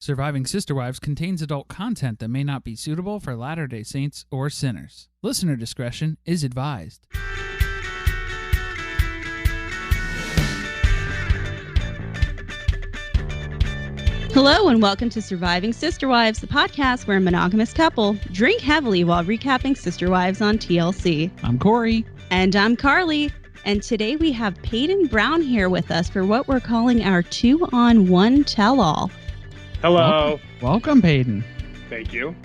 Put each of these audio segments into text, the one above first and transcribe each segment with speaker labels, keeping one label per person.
Speaker 1: Surviving Sister Wives contains adult content that may not be suitable for Latter-day Saints or sinners. Listener discretion is advised.
Speaker 2: Hello and welcome to Surviving Sister Wives, the podcast where a monogamous couple drink heavily while recapping Sister Wives on TLC.
Speaker 1: I'm Corey.
Speaker 2: And I'm Carly. And today we have Paedon Brown here with us for what we're calling our 2-on-1 tell-all.
Speaker 3: Hello.
Speaker 1: Welcome, Paedon.
Speaker 3: Thank you.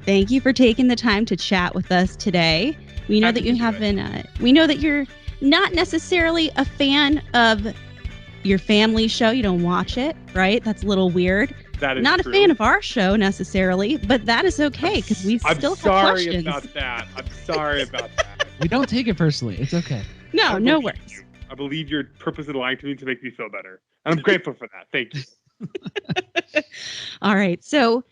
Speaker 2: Thank you for taking the time to chat with us today. We know that you haven't. We know that you're not necessarily a fan of your family show. You don't watch it, right? That's a little weird.
Speaker 3: That is
Speaker 2: not
Speaker 3: true.
Speaker 2: A fan of our show necessarily, but that is okay because we still have questions.
Speaker 3: I'm sorry about that.
Speaker 1: We don't take it personally. It's okay.
Speaker 2: No worries.
Speaker 3: I believe you're purposely lying to me to make me feel better. And I'm grateful for that. Thank you.
Speaker 2: All right. So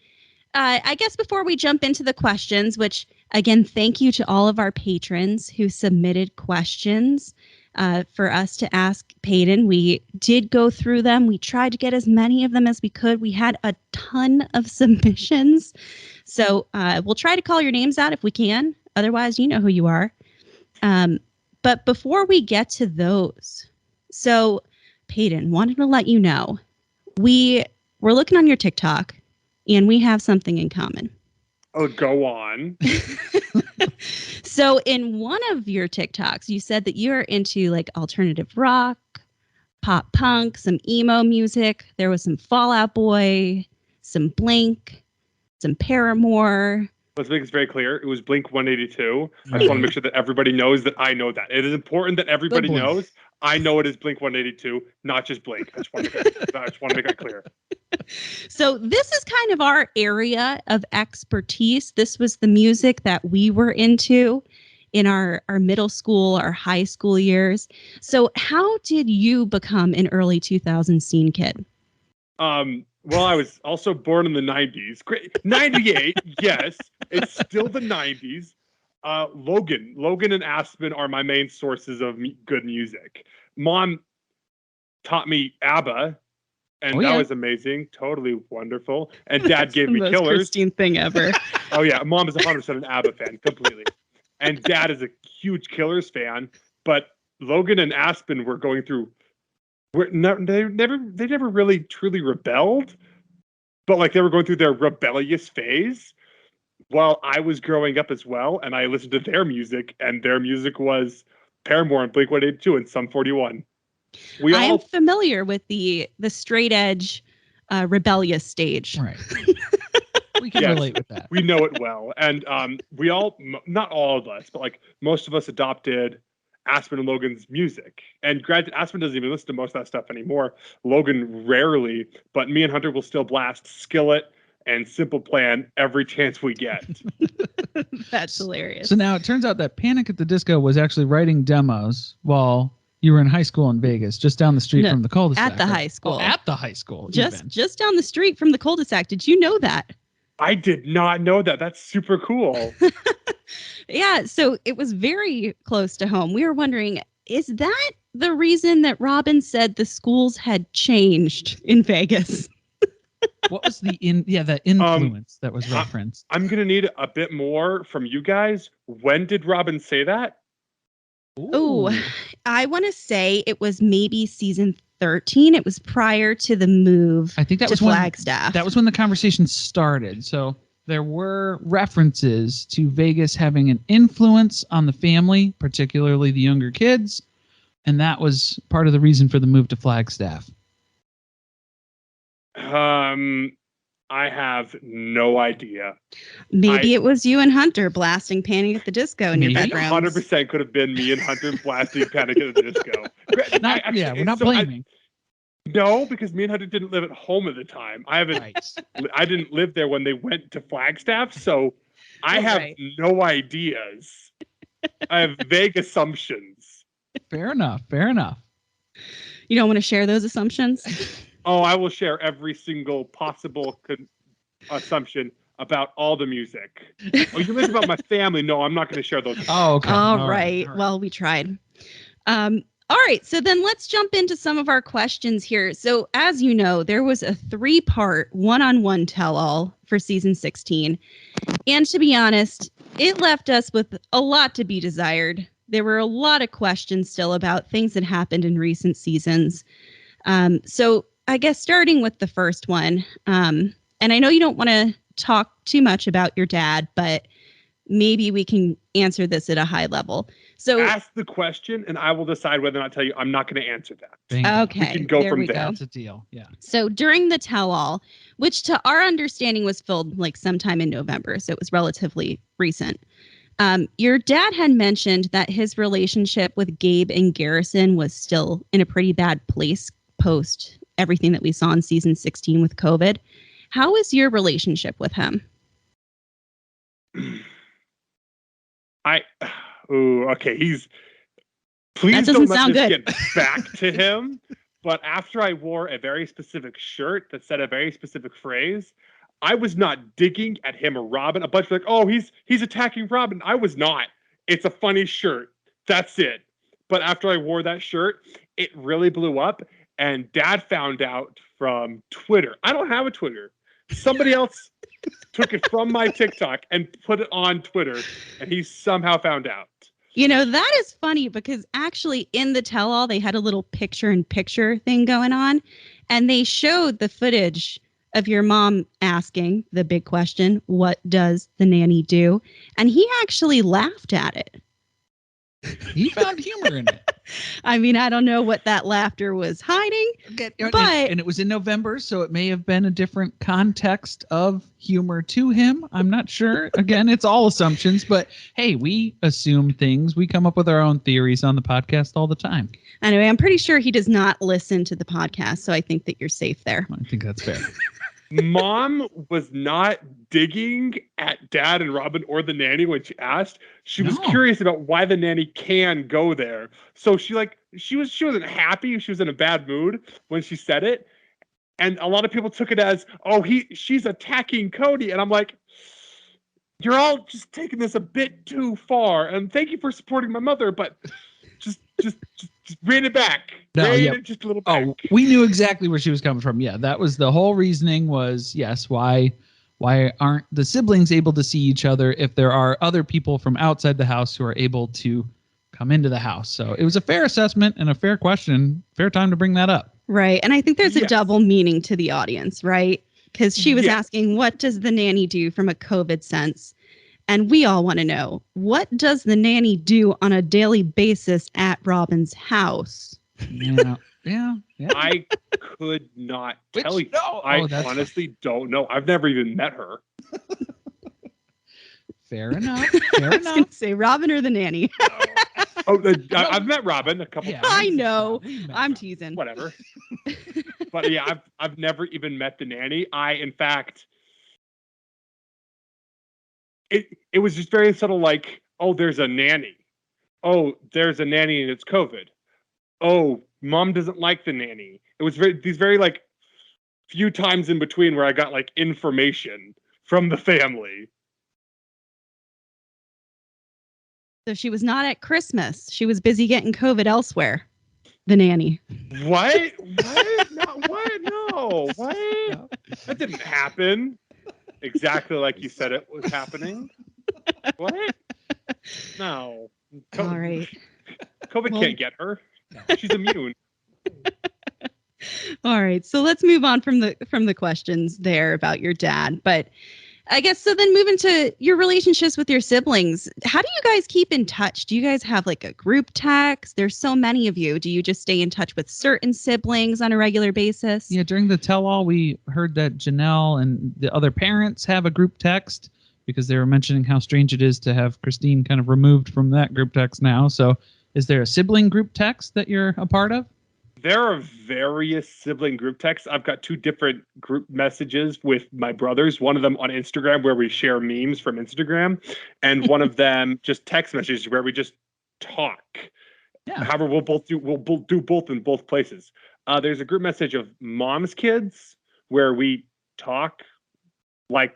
Speaker 2: I guess before we jump into the questions, which again, thank you to all of our patrons who submitted questions for us to ask Paedon. We did go through them. We tried to get as many of them as we could. We had a ton of submissions. So we'll try to call your names out if we can. Otherwise, you know who you are. But before we get to those, so Paedon, wanted to let you know, we're looking on your TikTok and we have something in common.
Speaker 3: Oh, go on.
Speaker 2: So in one of your TikToks, you said that you're into like alternative rock, pop punk, some emo music. There was some Fall Out Boy, some Blink, some Paramore.
Speaker 3: Let's make this very clear. It was Blink 182. I just want to make sure that everybody knows that I know that. It is important that everybody knows I know it is Blink 182, not just Blink. I just want to make that clear.
Speaker 2: So this is kind of our area of expertise. This was the music that we were into in our middle school, our high school years. So how did you become an early 2000s scene kid?
Speaker 3: Well, I was also born in the 90s. Great. 98, yes. It's still the 90s. Logan and Aspen are my main sources of good music. Mom taught me ABBA, and that was amazing. Totally wonderful. And Dad gave me
Speaker 2: Killers.
Speaker 3: Killers.
Speaker 2: Christine thing ever.
Speaker 3: Oh, yeah. Mom is 100% an ABBA fan, completely. And Dad is a huge Killers fan. But Logan and Aspen were going through... they never really truly rebelled, but like they were going through their rebellious phase while I was growing up as well, and I listened to their music, and their music was Paramore and Blink 182 and Sum 41. I am
Speaker 2: familiar with the straight edge rebellious stage.
Speaker 1: Right. We can relate with that.
Speaker 3: We know it well, and we all, not all of us, but like most of us adopted Aspen and Logan's music. And granted, Aspen doesn't even listen to most of that stuff anymore. Logan rarely, but me and Hunter will still blast Skillet and Simple Plan every chance we get.
Speaker 2: That's hilarious.
Speaker 1: So now it turns out that Panic at the Disco was actually writing demos while you were in high school in Vegas, just down the street from the cul-de-sac.
Speaker 2: At the high school.
Speaker 1: At the high school.
Speaker 2: Just down the street from the cul-de-sac. Did you know that?
Speaker 3: I did not know that. That's super cool.
Speaker 2: Yeah, so it was very close to home. We were wondering, is that the reason that Robin said the schools had changed in Vegas?
Speaker 1: What was the influence that was referenced?
Speaker 3: I'm going to need a bit more from you guys. When did Robin say that?
Speaker 2: Oh, I want to say it was maybe season 13. It was prior to the move.
Speaker 1: I think that was
Speaker 2: Flagstaff.
Speaker 1: That was when the conversation started. So there were references to Vegas having an influence on the family, particularly the younger kids, and that was part of the reason for the move to Flagstaff.
Speaker 3: I have no idea.
Speaker 2: Maybe it was you and Hunter blasting Panic at the Disco in your bedroom.
Speaker 3: 100% could have been me and Hunter blasting Panic at the Disco.
Speaker 1: We're not blaming.
Speaker 3: No, because me and Hunter didn't live at home at the time. I didn't live there when they went to Flagstaff, so I have no ideas. I have vague assumptions.
Speaker 1: Fair enough.
Speaker 2: You don't want to share those assumptions?
Speaker 3: Oh, I will share every single possible assumption about all the music. Oh, you mentioned about my family. No, I'm not going to share those.
Speaker 1: Oh, okay.
Speaker 2: All right. Well, we tried. All right, so then let's jump into some of our questions here. So as you know, there was a 3-part one-on-one tell-all for season 16. And to be honest, it left us with a lot to be desired. There were a lot of questions still about things that happened in recent seasons. So I guess starting with the first one, and I know you don't want to talk too much about your dad, but maybe we can answer this at a high level. So
Speaker 3: ask the question and I will decide whether or not tell you. I'm not going to answer that.
Speaker 1: Bingo.
Speaker 2: Okay,
Speaker 3: We can go
Speaker 2: there
Speaker 3: from
Speaker 2: we
Speaker 3: there.
Speaker 2: go.
Speaker 1: That's a deal. Yeah.
Speaker 2: So during the tell-all, which to our understanding was filmed like sometime in November, so it was relatively recent. Your dad had mentioned that his relationship with Gabe and Garrison was still in a pretty bad place post everything that we saw in season 16 with COVID. How is your relationship with him?
Speaker 3: Okay. Please
Speaker 2: That doesn't
Speaker 3: don't let
Speaker 2: sound
Speaker 3: this
Speaker 2: good.
Speaker 3: get back to him. But after I wore a very specific shirt that said a very specific phrase, I was not digging at him or Robin. A bunch of like, oh, he's attacking Robin. I was not. It's a funny shirt. That's it. But after I wore that shirt, it really blew up. And Dad found out from Twitter. I don't have a Twitter. Somebody else took it from my TikTok and put it on Twitter, and he somehow found out.
Speaker 2: You know, that is funny because actually in the tell-all, they had a little picture-in-picture thing going on, and they showed the footage of your mom asking the big question, what does the nanny do? And he actually laughed at it.
Speaker 1: He found humor in it.
Speaker 2: I mean, I don't know what that laughter was hiding, but
Speaker 1: and it was in November, so it may have been a different context of humor to him. I'm not sure. Again, it's all assumptions, but hey, we assume things. We come up with our own theories on the podcast all the time.
Speaker 2: Anyway, I'm pretty sure he does not listen to the podcast, so I think that you're safe there.
Speaker 1: I think that's fair.
Speaker 3: Mom was not digging at Dad and Robin or the nanny when she asked. She was curious about why the nanny can go there. So she wasn't happy. She was in a bad mood when she said it. And a lot of people took it as, oh, she's attacking Cody. And I'm like, you're all just taking this a bit too far. And thank you for supporting my mother, but just rein it back. It just a little back.
Speaker 1: Oh, we knew exactly where she was coming from. Yeah, that was the whole reasoning was, yes, why aren't the siblings able to see each other if there are other people from outside the house who are able to come into the house? So it was a fair assessment and a fair question, fair time to bring that up.
Speaker 2: Right. And I think there's a double meaning to the audience, right? Because she was asking, what does the nanny do from a COVID sense? And we all want to know, what does the nanny do on a daily basis at Robin's house?
Speaker 1: Yeah.
Speaker 3: I could not tell you. I honestly don't know. I've never even met her.
Speaker 1: Fair enough.
Speaker 2: I was going to say Robin or the nanny.
Speaker 3: I've met Robin a couple times.
Speaker 2: I know. I'm teasing.
Speaker 3: Whatever. But yeah, I've never even met the nanny. In fact, it was just very subtle, like, oh, there's a nanny. Oh, there's a nanny and it's COVID. Oh, Mom doesn't like the nanny. It was these very like few times in between where I got like information from the family.
Speaker 2: So she was not at Christmas. She was busy getting COVID elsewhere. The nanny.
Speaker 3: What? What? What? No. What? No. That didn't happen. Exactly like you said it was happening. What? No.
Speaker 2: All right.
Speaker 3: COVID can't get her. No. She's immune.
Speaker 2: All right. So let's move on from the questions there about your dad. But I guess so then moving to your relationships with your siblings. How do you guys keep in touch? Do you guys have like a group text? There's so many of you. Do you just stay in touch with certain siblings on a regular basis?
Speaker 1: Yeah, during the tell-all, we heard that Janelle and the other parents have a group text because they were mentioning how strange it is to have Christine kind of removed from that group text now. So is there a sibling group text that you're a part of?
Speaker 3: There are various sibling group texts. I've got 2 different group messages with my brothers. One of them on Instagram where we share memes from Instagram, and one of them just text messages where we just talk. Yeah. However, we'll do both in both places. There's a group message of Mom's kids where we talk like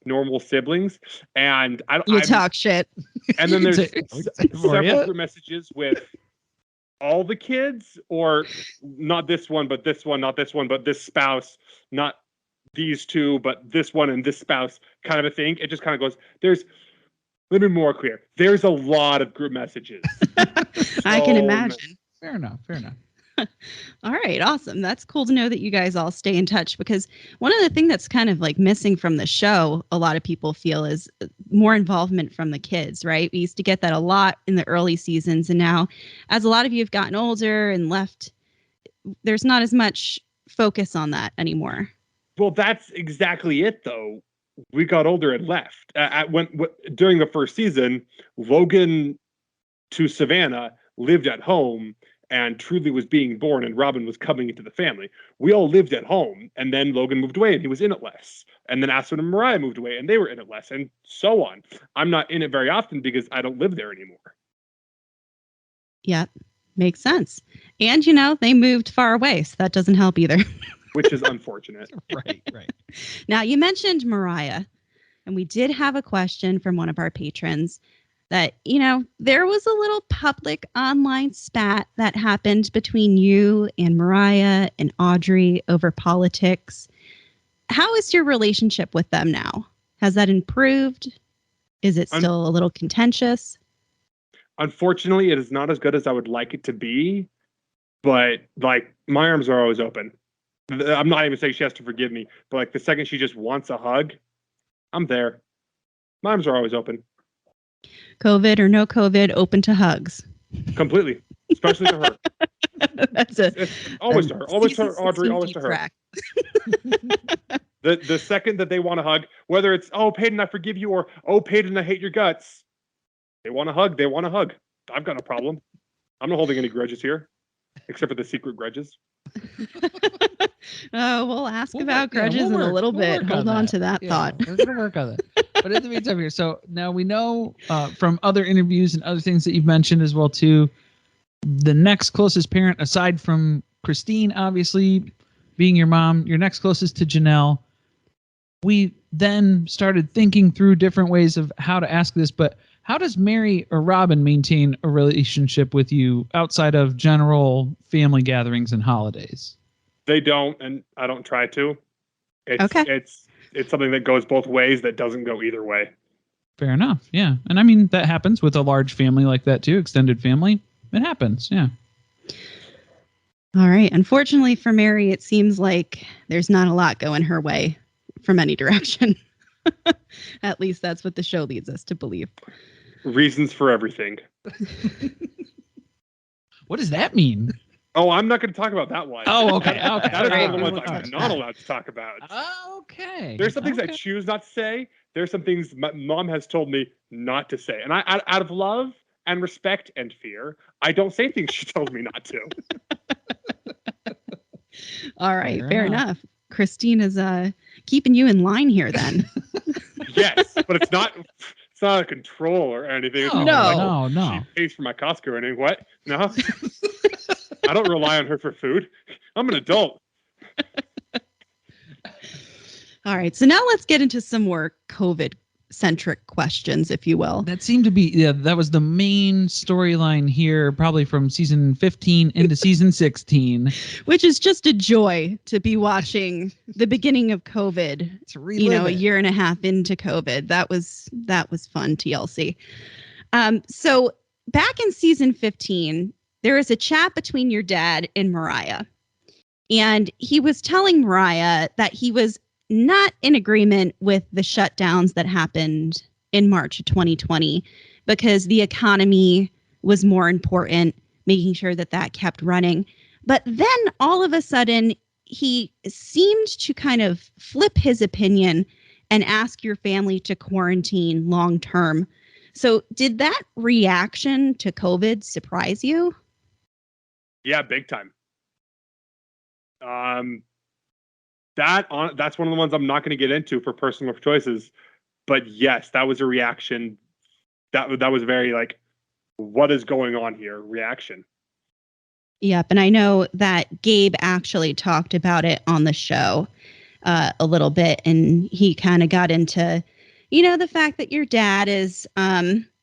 Speaker 3: normal siblings, and
Speaker 2: talk shit.
Speaker 3: And then there's several group messages with all the kids, or not this one, but this one, not this one, but this spouse, not these two, but this one and this spouse, kind of a thing. It just kind of goes, let me be more clear. There's a lot of group messages.
Speaker 2: I can imagine.
Speaker 1: Fair enough.
Speaker 2: All right, awesome. That's cool to know that you guys all stay in touch, because one of the things that's kind of like missing from the show, a lot of people feel, is more involvement from the kids, right? We used to get that a lot in the early seasons, and now as a lot of you have gotten older and left, there's not as much focus on that anymore.
Speaker 3: Well, that's exactly it, though. We got older and left. During the first season, Logan to Savannah lived at home, and Truly was being born, and Robin was coming into the family. We all lived at home, and then Logan moved away, and he was in it less. And then Aspen and Mariah moved away, and they were in it less, and so on. I'm not in it very often because I don't live there anymore.
Speaker 2: Yeah, makes sense. And, they moved far away, so that doesn't help either.
Speaker 3: Which is unfortunate.
Speaker 1: Right.
Speaker 2: Now, you mentioned Mariah, and we did have a question from one of our patrons that, there was a little public online spat that happened between you and Mariah and Audrey over politics. How is your relationship with them now? Has that improved? Is it still a little contentious?
Speaker 3: Unfortunately, it is not as good as I would like it to be, but like my arms are always open. I'm not even saying she has to forgive me, but like the second she just wants a hug, I'm there. My arms are always open.
Speaker 2: COVID or no COVID, open to hugs.
Speaker 3: Completely, especially to her.
Speaker 2: It's
Speaker 3: always to her. Always to her, Audrey. Always to her.
Speaker 2: Track.
Speaker 3: The second that they want to hug, whether it's, oh, Paedon, I forgive you, or, oh, Paedon, I hate your guts. They want to hug. They want to hug. I've got no problem. I'm not holding any grudges here, except for the secret grudges.
Speaker 2: Oh, we'll ask about grudges in a little bit. Hold on to that thought.
Speaker 1: We're going to work on that. But in the meantime here, so now we know from other interviews and other things that you've mentioned as well, too, the next closest parent, aside from Christine, obviously, being your mom, your next closest to Janelle. We then started thinking through different ways of how to ask this, but how does Mary or Robin maintain a relationship with you outside of general family gatherings and holidays?
Speaker 3: They don't, and I don't try to.
Speaker 2: Okay.
Speaker 3: It's something that goes both ways, that doesn't go either way.
Speaker 1: Fair enough, yeah. And I mean, that happens with a large family like that too, extended family. It happens, yeah.
Speaker 2: All right. Unfortunately for Mary, it seems like there's not a lot going her way from any direction. At least that's what the show leads us to believe.
Speaker 3: Reasons for everything.
Speaker 1: What does that mean?
Speaker 3: Oh, I'm not going to talk about that one.
Speaker 1: Oh, okay.
Speaker 3: That is one of the ones I'm not allowed to talk about.
Speaker 1: Okay.
Speaker 3: There's some things I choose not to say. There's some things my mom has told me not to say. And I, out of love and respect and fear, I don't say things she tells me not to.
Speaker 2: All right. Fair enough. Christine is keeping you in line here then.
Speaker 3: Yes, but it's not a control or anything.
Speaker 2: No.
Speaker 3: She pays for my Costco or anything. What? No. I don't rely on her for food. I'm an adult.
Speaker 2: All right. So now let's get into some more COVID-centric questions, if you will.
Speaker 1: That seemed to be, that was the main storyline here, probably from season 15 into season 16.
Speaker 2: Which is just a joy to be watching the beginning of COVID, a year and a half into COVID. That was fun, TLC. So back in season 15, there was a chat between your dad and Mariah. And he was telling Mariah that he was not in agreement with the shutdowns that happened in March of 2020 because the economy was more important, making sure that kept running. But then all of a sudden, he seemed to kind of flip his opinion and ask your family to quarantine long term. So did that reaction to COVID surprise you?
Speaker 3: Yeah, big time. That's one of the ones I'm not going to get into for personal choices. But yes, that was a reaction. That was very like, what is going on here? Reaction.
Speaker 2: Yep. And I know that Gabe actually talked about it on the show a little bit. And he kind of got into, the fact that your dad is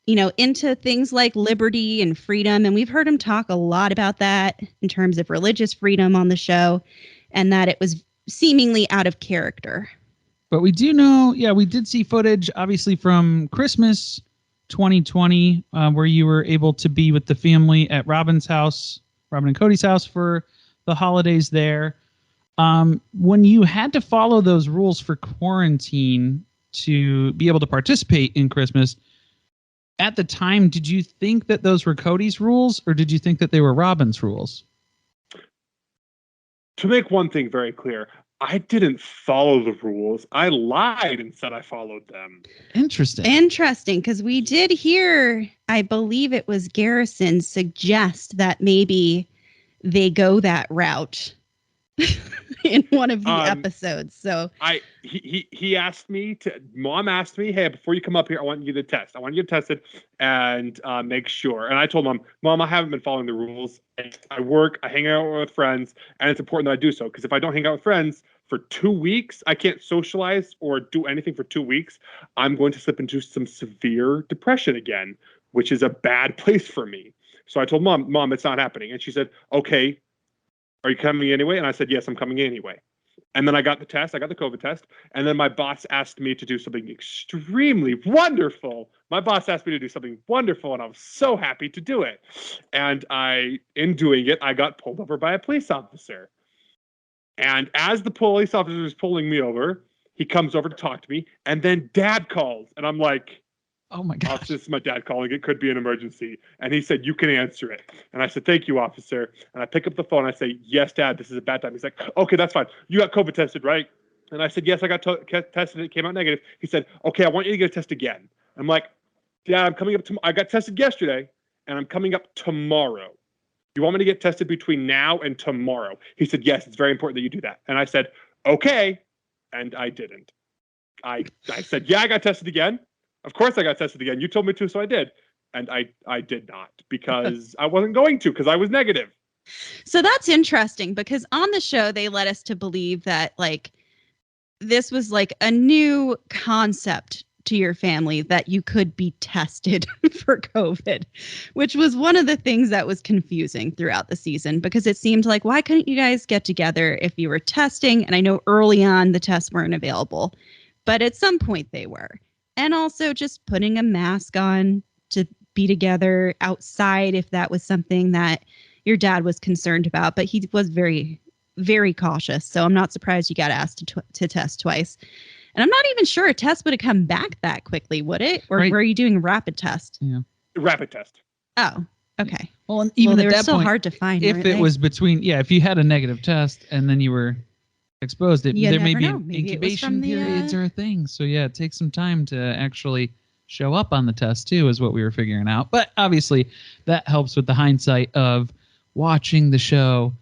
Speaker 2: into things like liberty and freedom. And we've heard him talk a lot about that in terms of religious freedom on the show, and that it was seemingly out of character.
Speaker 1: But we do know, we did see footage, obviously, from Christmas 2020, where you were able to be with the family at Robin and Cody's house for the holidays there. When you had to follow those rules for quarantine to be able to participate in Christmas, at the time, did you think that those were Cody's rules, or did you think that they were Robin's rules?
Speaker 3: To make one thing very clear, I didn't follow the rules. I lied and said I followed them.
Speaker 2: Interesting, because we did hear, I believe it was Garrison, suggest that maybe they go that route in one of the episodes. So
Speaker 3: he asked me Mom asked me, hey, before you come up here, I want you to test. I want you to test it and make sure. And I told Mom, I haven't been following the rules. I work, I hang out with friends, and it's important that I do so, because if I don't hang out with friends for 2 weeks, I can't socialize or do anything for 2 weeks. I'm going to slip into some severe depression again, which is a bad place for me. So I told Mom, it's not happening. And she said, okay, are you coming anyway? And I said, yes, I'm coming anyway. And then I got the COVID test. And then my boss asked me to do something extremely wonderful. My boss asked me to do something wonderful, and I was so happy to do it. And in doing it, I got pulled over by a police officer. And as the police officer is pulling me over, he comes over to talk to me, and then Dad calls. And I'm like,
Speaker 1: oh my gosh,
Speaker 3: this is my dad calling. It could be an emergency. And he said, you can answer it. And I said, thank you, officer. And I pick up the phone. And I say, yes, Dad, this is a bad time. He's like, okay, that's fine. You got COVID tested, right? And I said, yes, I got tested. It came out negative. He said, okay, I want you to get a test again. I'm like, Dad, I'm coming up. I got tested yesterday, and I'm coming up tomorrow. You want me to get tested between now and tomorrow? He said, yes, it's very important that you do that. And I said, okay. And I didn't. I said, yeah, I got tested again. Of course I got tested again. You told me to, so I did. And I did not, because I wasn't going to, because I was negative.
Speaker 2: So that's interesting, because on the show, they led us to believe that this was a new concept to your family, that you could be tested for COVID, which was one of the things that was confusing throughout the season, because it seemed like, why couldn't you guys get together if you were testing? And I know early on the tests weren't available, but at some point they were. And also just putting a mask on to be together outside, if that was something that your dad was concerned about. But he was very, very cautious. So I'm not surprised you got asked to test twice. And I'm not even sure a test would have come back that quickly, would it? Or were you doing a rapid test?
Speaker 1: Yeah.
Speaker 3: Rapid test.
Speaker 2: Oh, okay.
Speaker 1: Well, and even
Speaker 2: they
Speaker 1: at
Speaker 2: were
Speaker 1: that
Speaker 2: still
Speaker 1: point,
Speaker 2: hard to find.
Speaker 1: If it was between, if you had a negative test and then you were exposed, there may be incubation periods or things. So it takes some time to actually show up on the test too, is what we were figuring out. But obviously that helps with the hindsight of watching the show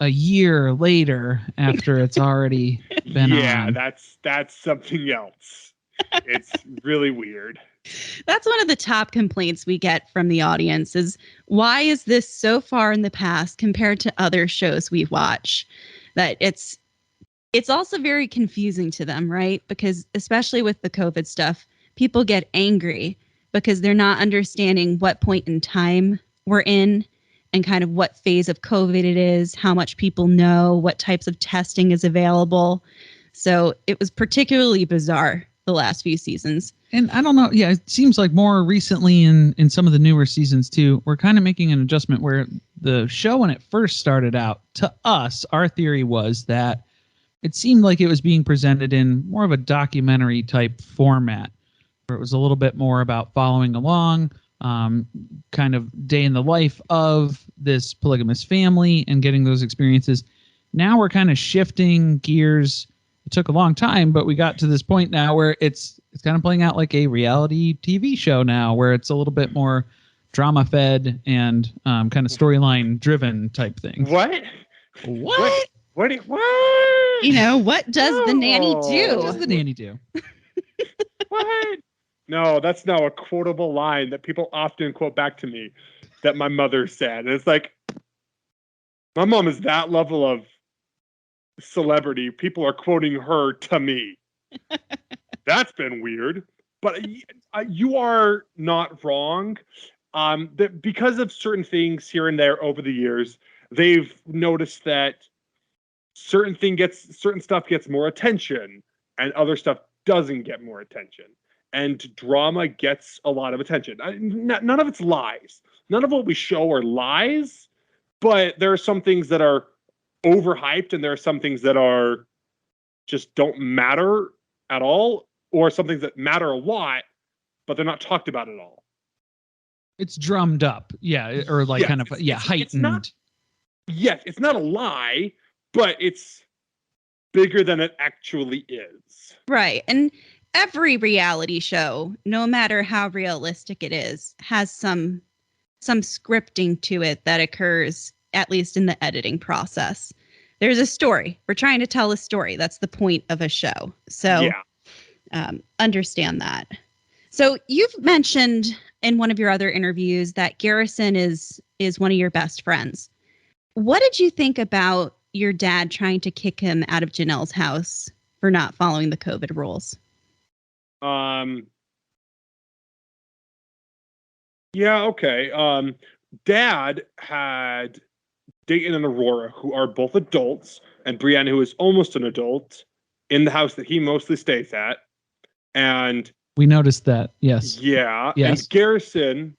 Speaker 1: a year later after it's already been on.
Speaker 3: Yeah, that's something else. It's really weird.
Speaker 2: That's one of the top complaints we get from the audience is, why is this so far in the past compared to other shows we watch? That it's also very confusing to them, right? Because especially with the COVID stuff, people get angry because they're not understanding what point in time we're in and kind of what phase of COVID it is, how much people know, what types of testing is available. So it was particularly bizarre the last few seasons.
Speaker 1: And I don't know. Yeah, it seems like more recently in some of the newer seasons too, we're kind of making an adjustment where the show, when it first started out, to us, our theory was that it seemed like it was being presented in more of a documentary type format, where it was a little bit more about following along, kind of day in the life of this polygamous family and getting those experiences. Now we're kind of shifting gears. It took a long time, but we got to this point now where it's kind of playing out like a reality TV show now, where it's a little bit more drama fed and kind of storyline driven type thing.
Speaker 3: What?
Speaker 1: What?
Speaker 3: What?
Speaker 2: What does the nanny do?
Speaker 1: What does the nanny do?
Speaker 3: What? No, that's now a quotable line that people often quote back to me that my mother said. And it's like, my mom is that level of celebrity. People are quoting her to me. That's been weird. But you are not wrong. That because of certain things here and there over the years, they've noticed that certain stuff gets more attention and other stuff doesn't get more attention. And drama gets a lot of attention. None of it's lies. None of what we show are lies, but there are some things that are overhyped and there are some things that are just don't matter at all, or some things that matter a lot, but they're not talked about at all.
Speaker 1: It's drummed up. Yeah. Or like heightened.
Speaker 3: It's not a lie, but it's bigger than it actually is.
Speaker 2: Right. And every reality show, no matter how realistic it is, has some scripting to it that occurs, at least in the editing process. There's a story. We're trying to tell a story. That's the point of a show. So understand that. So you've mentioned in one of your other interviews that Garrison is one of your best friends. What did you think about your dad trying to kick him out of Janelle's house for not following the COVID rules?
Speaker 3: Yeah, okay. Dad had Dayton and Aurora, who are both adults, and Brianna, who is almost an adult, in the house that he mostly stays at. And
Speaker 1: we noticed that, yes.
Speaker 3: Yeah. Yes. And Garrison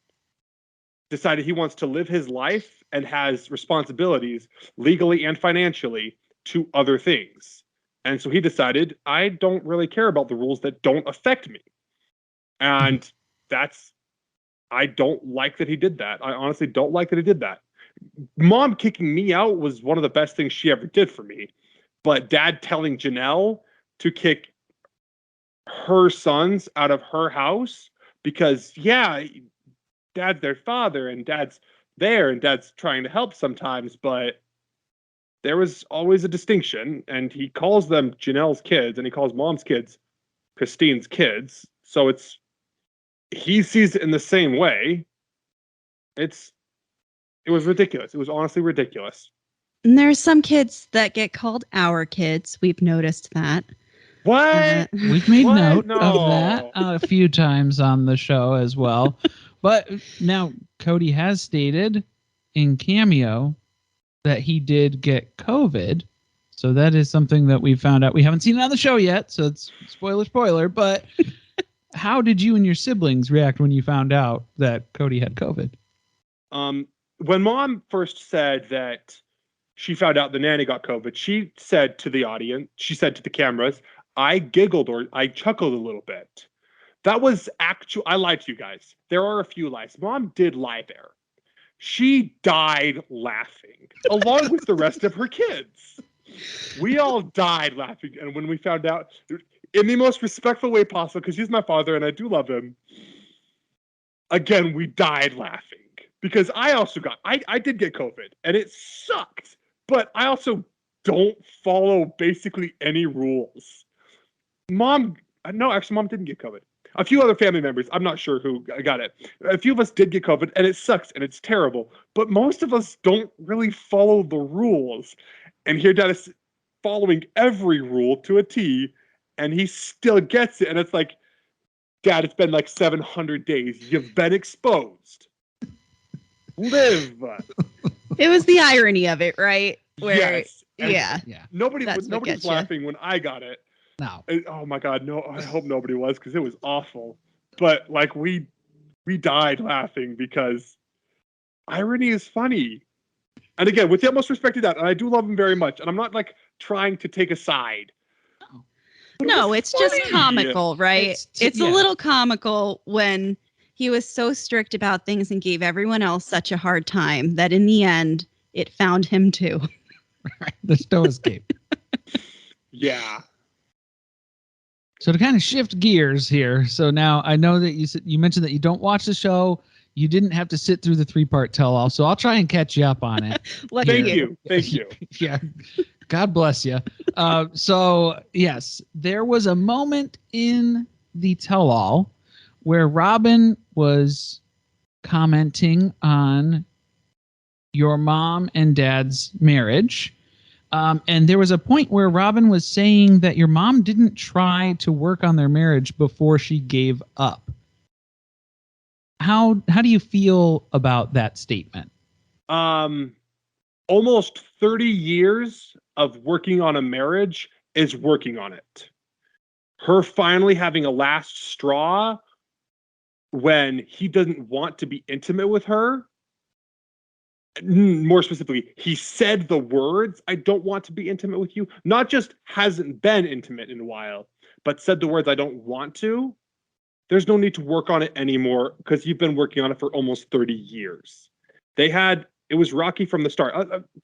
Speaker 3: decided he wants to live his life and has responsibilities legally and financially to other things. And so he decided, I don't really care about the rules that don't affect me. And I don't like that he did that. I honestly don't like that he did that. Mom kicking me out was one of the best things she ever did for me. But Dad telling Janelle to kick her sons out of her house because, Dad's their father and Dad's there and Dad's trying to help sometimes, but there was always a distinction, and he calls them Janelle's kids and he calls Mom's kids Christine's kids. So he sees it in the same way. It was ridiculous. It was honestly ridiculous.
Speaker 2: And there's some kids that get called our kids. We've noticed that.
Speaker 3: What?
Speaker 1: We've made note of that a few times on the show as well. But now Cody has stated in Cameo that he did get COVID. So that is something that we found out. We haven't seen it on the show yet, so it's spoiler. But how did you and your siblings react when you found out that Cody had COVID?
Speaker 3: When Mom first said that she found out the nanny got COVID, she said to the audience, she said to the cameras, I giggled or I chuckled a little bit. That was I lied to you guys. There are a few lies. Mom did lie there. She died laughing along with the rest of her kids. We all died laughing. And when we found out, in the most respectful way possible, because he's my father and I do love him, again, we died laughing. Because I did get COVID and it sucked. But I also don't follow basically any rules. Mom didn't get COVID. A few other family members, I'm not sure who got it. A few of us did get COVID, and it sucks, and it's terrible. But most of us don't really follow the rules. And here Dad is following every rule to a T, and he still gets it. And it's like, Dad, it's been like 700 days. You've been exposed. Live.
Speaker 2: It was the irony of it, right? Where,
Speaker 3: yes. Nobody was laughing when I got it.
Speaker 1: No.
Speaker 3: Oh my God, no! I hope nobody was, because it was awful. But like we died laughing because irony is funny. And again, with the utmost respect to that, and I do love him very much, and I'm not like trying to take a side.
Speaker 2: No, it's just comical, right? It's a little comical when he was so strict about things and gave everyone else such a hard time that in the end, it found him too.
Speaker 1: There's no escape.
Speaker 3: Yeah.
Speaker 1: So to kind of shift gears here, so now I know that you mentioned that you don't watch the show. You didn't have to sit through the 3-part tell-all, so I'll try and catch you up on it.
Speaker 3: Thank you.
Speaker 1: Yeah, God bless you. So yes, there was a moment in the tell-all where Robin was commenting on your mom and dad's marriage. And there was a point where Robin was saying that your mom didn't try to work on their marriage before she gave up. How do you feel about that statement?
Speaker 3: Almost 30 years of working on a marriage is working on it. Her finally having a last straw when he doesn't want to be intimate with her. More specifically, he said the words, "I don't want to be intimate with you." Not just hasn't been intimate in a while, but said the words, "I don't want to." There's no need to work on it anymore because you've been working on it for almost 30 years. It was rocky from the start.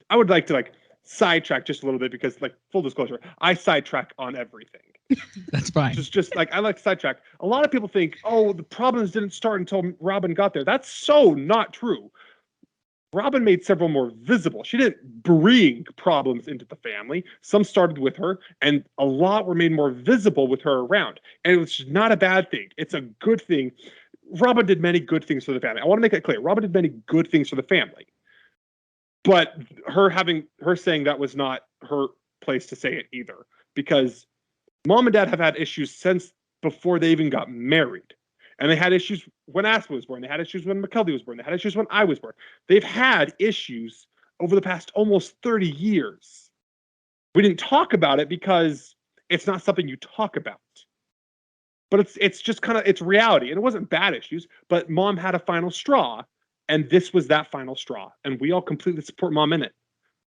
Speaker 3: I would like to sidetrack just a little bit because, full disclosure, I sidetrack on everything.
Speaker 1: That's fine.
Speaker 3: Just I like to sidetrack. A lot of people think, oh, the problems didn't start until Robin got there. That's so not true. Robin made several more visible. She didn't bring problems into the family. Some started with her, and a lot were made more visible with her around. And it was not a bad thing. It's a good thing. Robin did many good things for the family. I want to make that clear. Robin did many good things for the family. But her saying that was not her place to say it either. Because Mom and Dad have had issues since before they even got married. And they had issues when Aspen was born. They had issues when McKelvey was born. They had issues when I was born. They've had issues over the past almost 30 years. We didn't talk about it because it's not something you talk about. But it's just it's reality. And it wasn't bad issues, but Mom had a final straw. And this was that final straw. And we all completely support Mom in it.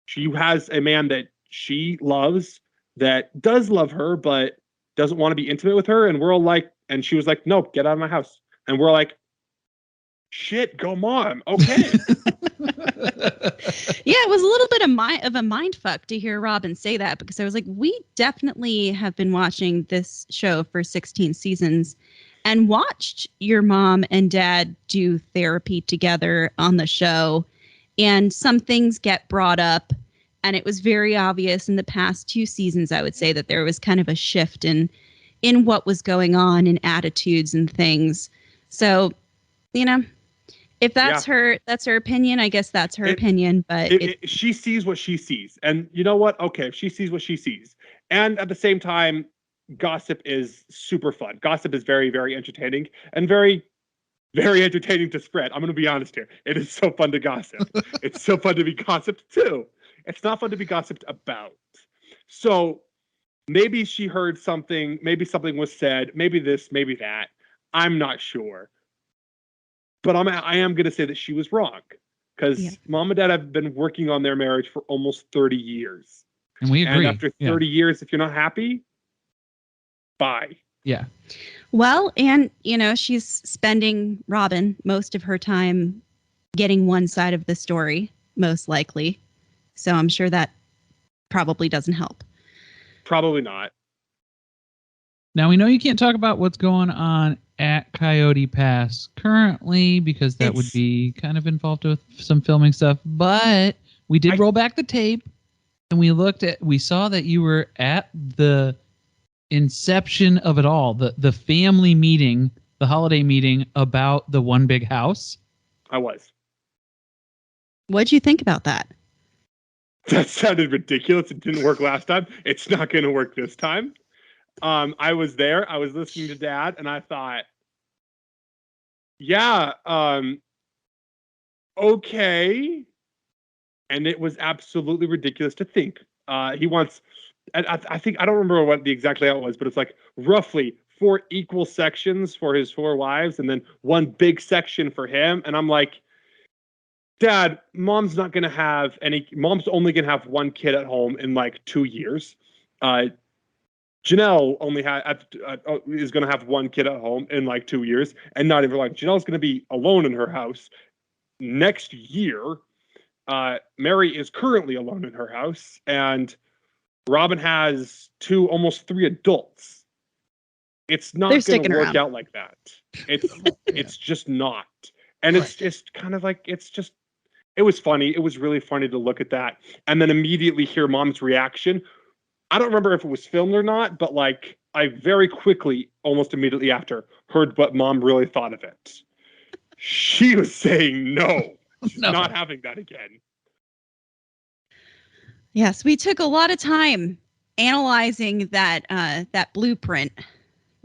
Speaker 3: She has a man that she loves, that does love her, but doesn't want to be intimate with her. And we're all like, and she was like, "No, get out of my house." And we're like, "Shit, go Mom. Okay."
Speaker 2: Yeah, it was a little bit of a mind fuck to hear Robin say that, because I was like, we definitely have been watching this show for 16 seasons and watched your mom and dad do therapy together on the show. And some things get brought up. And it was very obvious in the past 2 seasons, I would say, that there was kind of a shift in what was going on in attitudes and things. So, if that's her opinion, I guess that's her opinion. But
Speaker 3: she sees what she sees. And you know what? Okay, if she sees what she sees. And at the same time, gossip is super fun. Gossip is very, very entertaining and very, very entertaining to spread. I'm going to be honest here. It is so fun to gossip. It's so fun to be gossiped too. It's not fun to be gossiped about. So maybe she heard something. Maybe something was said. Maybe this, maybe that. I'm not sure. But I am going to say that she was wrong, because Mom and Dad have been working on their marriage for almost 30 years.
Speaker 1: And we agree.
Speaker 3: And after 30 years, if you're not happy, bye.
Speaker 1: Yeah.
Speaker 2: Well, and, she's spending, Robin, most of her time getting one side of the story, most likely. So I'm sure that probably doesn't help.
Speaker 3: Probably not.
Speaker 1: Now, we know you can't talk about what's going on at Coyote Pass currently, because that would be kind of involved with some filming stuff. But we did roll back the tape, and we saw that you were at the inception of it all, the family meeting, the holiday meeting about the one big house.
Speaker 3: I was.
Speaker 2: What'd you think about that?
Speaker 3: That sounded ridiculous. It didn't work last time. It's not going to work this time. I was there. I was listening to Dad, and I thought, yeah, okay. And it was absolutely ridiculous to think. He wants, I think, I don't remember what the exact layout was, but it's like roughly 4 equal sections for his 4 wives, and then 1 big section for him. And I'm like, Dad, Mom's not going to have any. Mom's only going to have 1 kid at home in 2 years. Janelle only is going to have 1 kid at home in 2 years, and not even Janelle's going to be alone in her house next year. Mary is currently alone in her house, and Robin has 2, almost 3 adults. It's not going to work out like that. It's just not. And it's just kind of it was funny. It was really funny to look at that and then immediately hear Mom's reaction. I don't remember if it was filmed or not, but I very quickly, almost immediately after, heard what Mom really thought of it. She was saying no. She's not having that again.
Speaker 2: Yes, we took a lot of time analyzing that blueprint.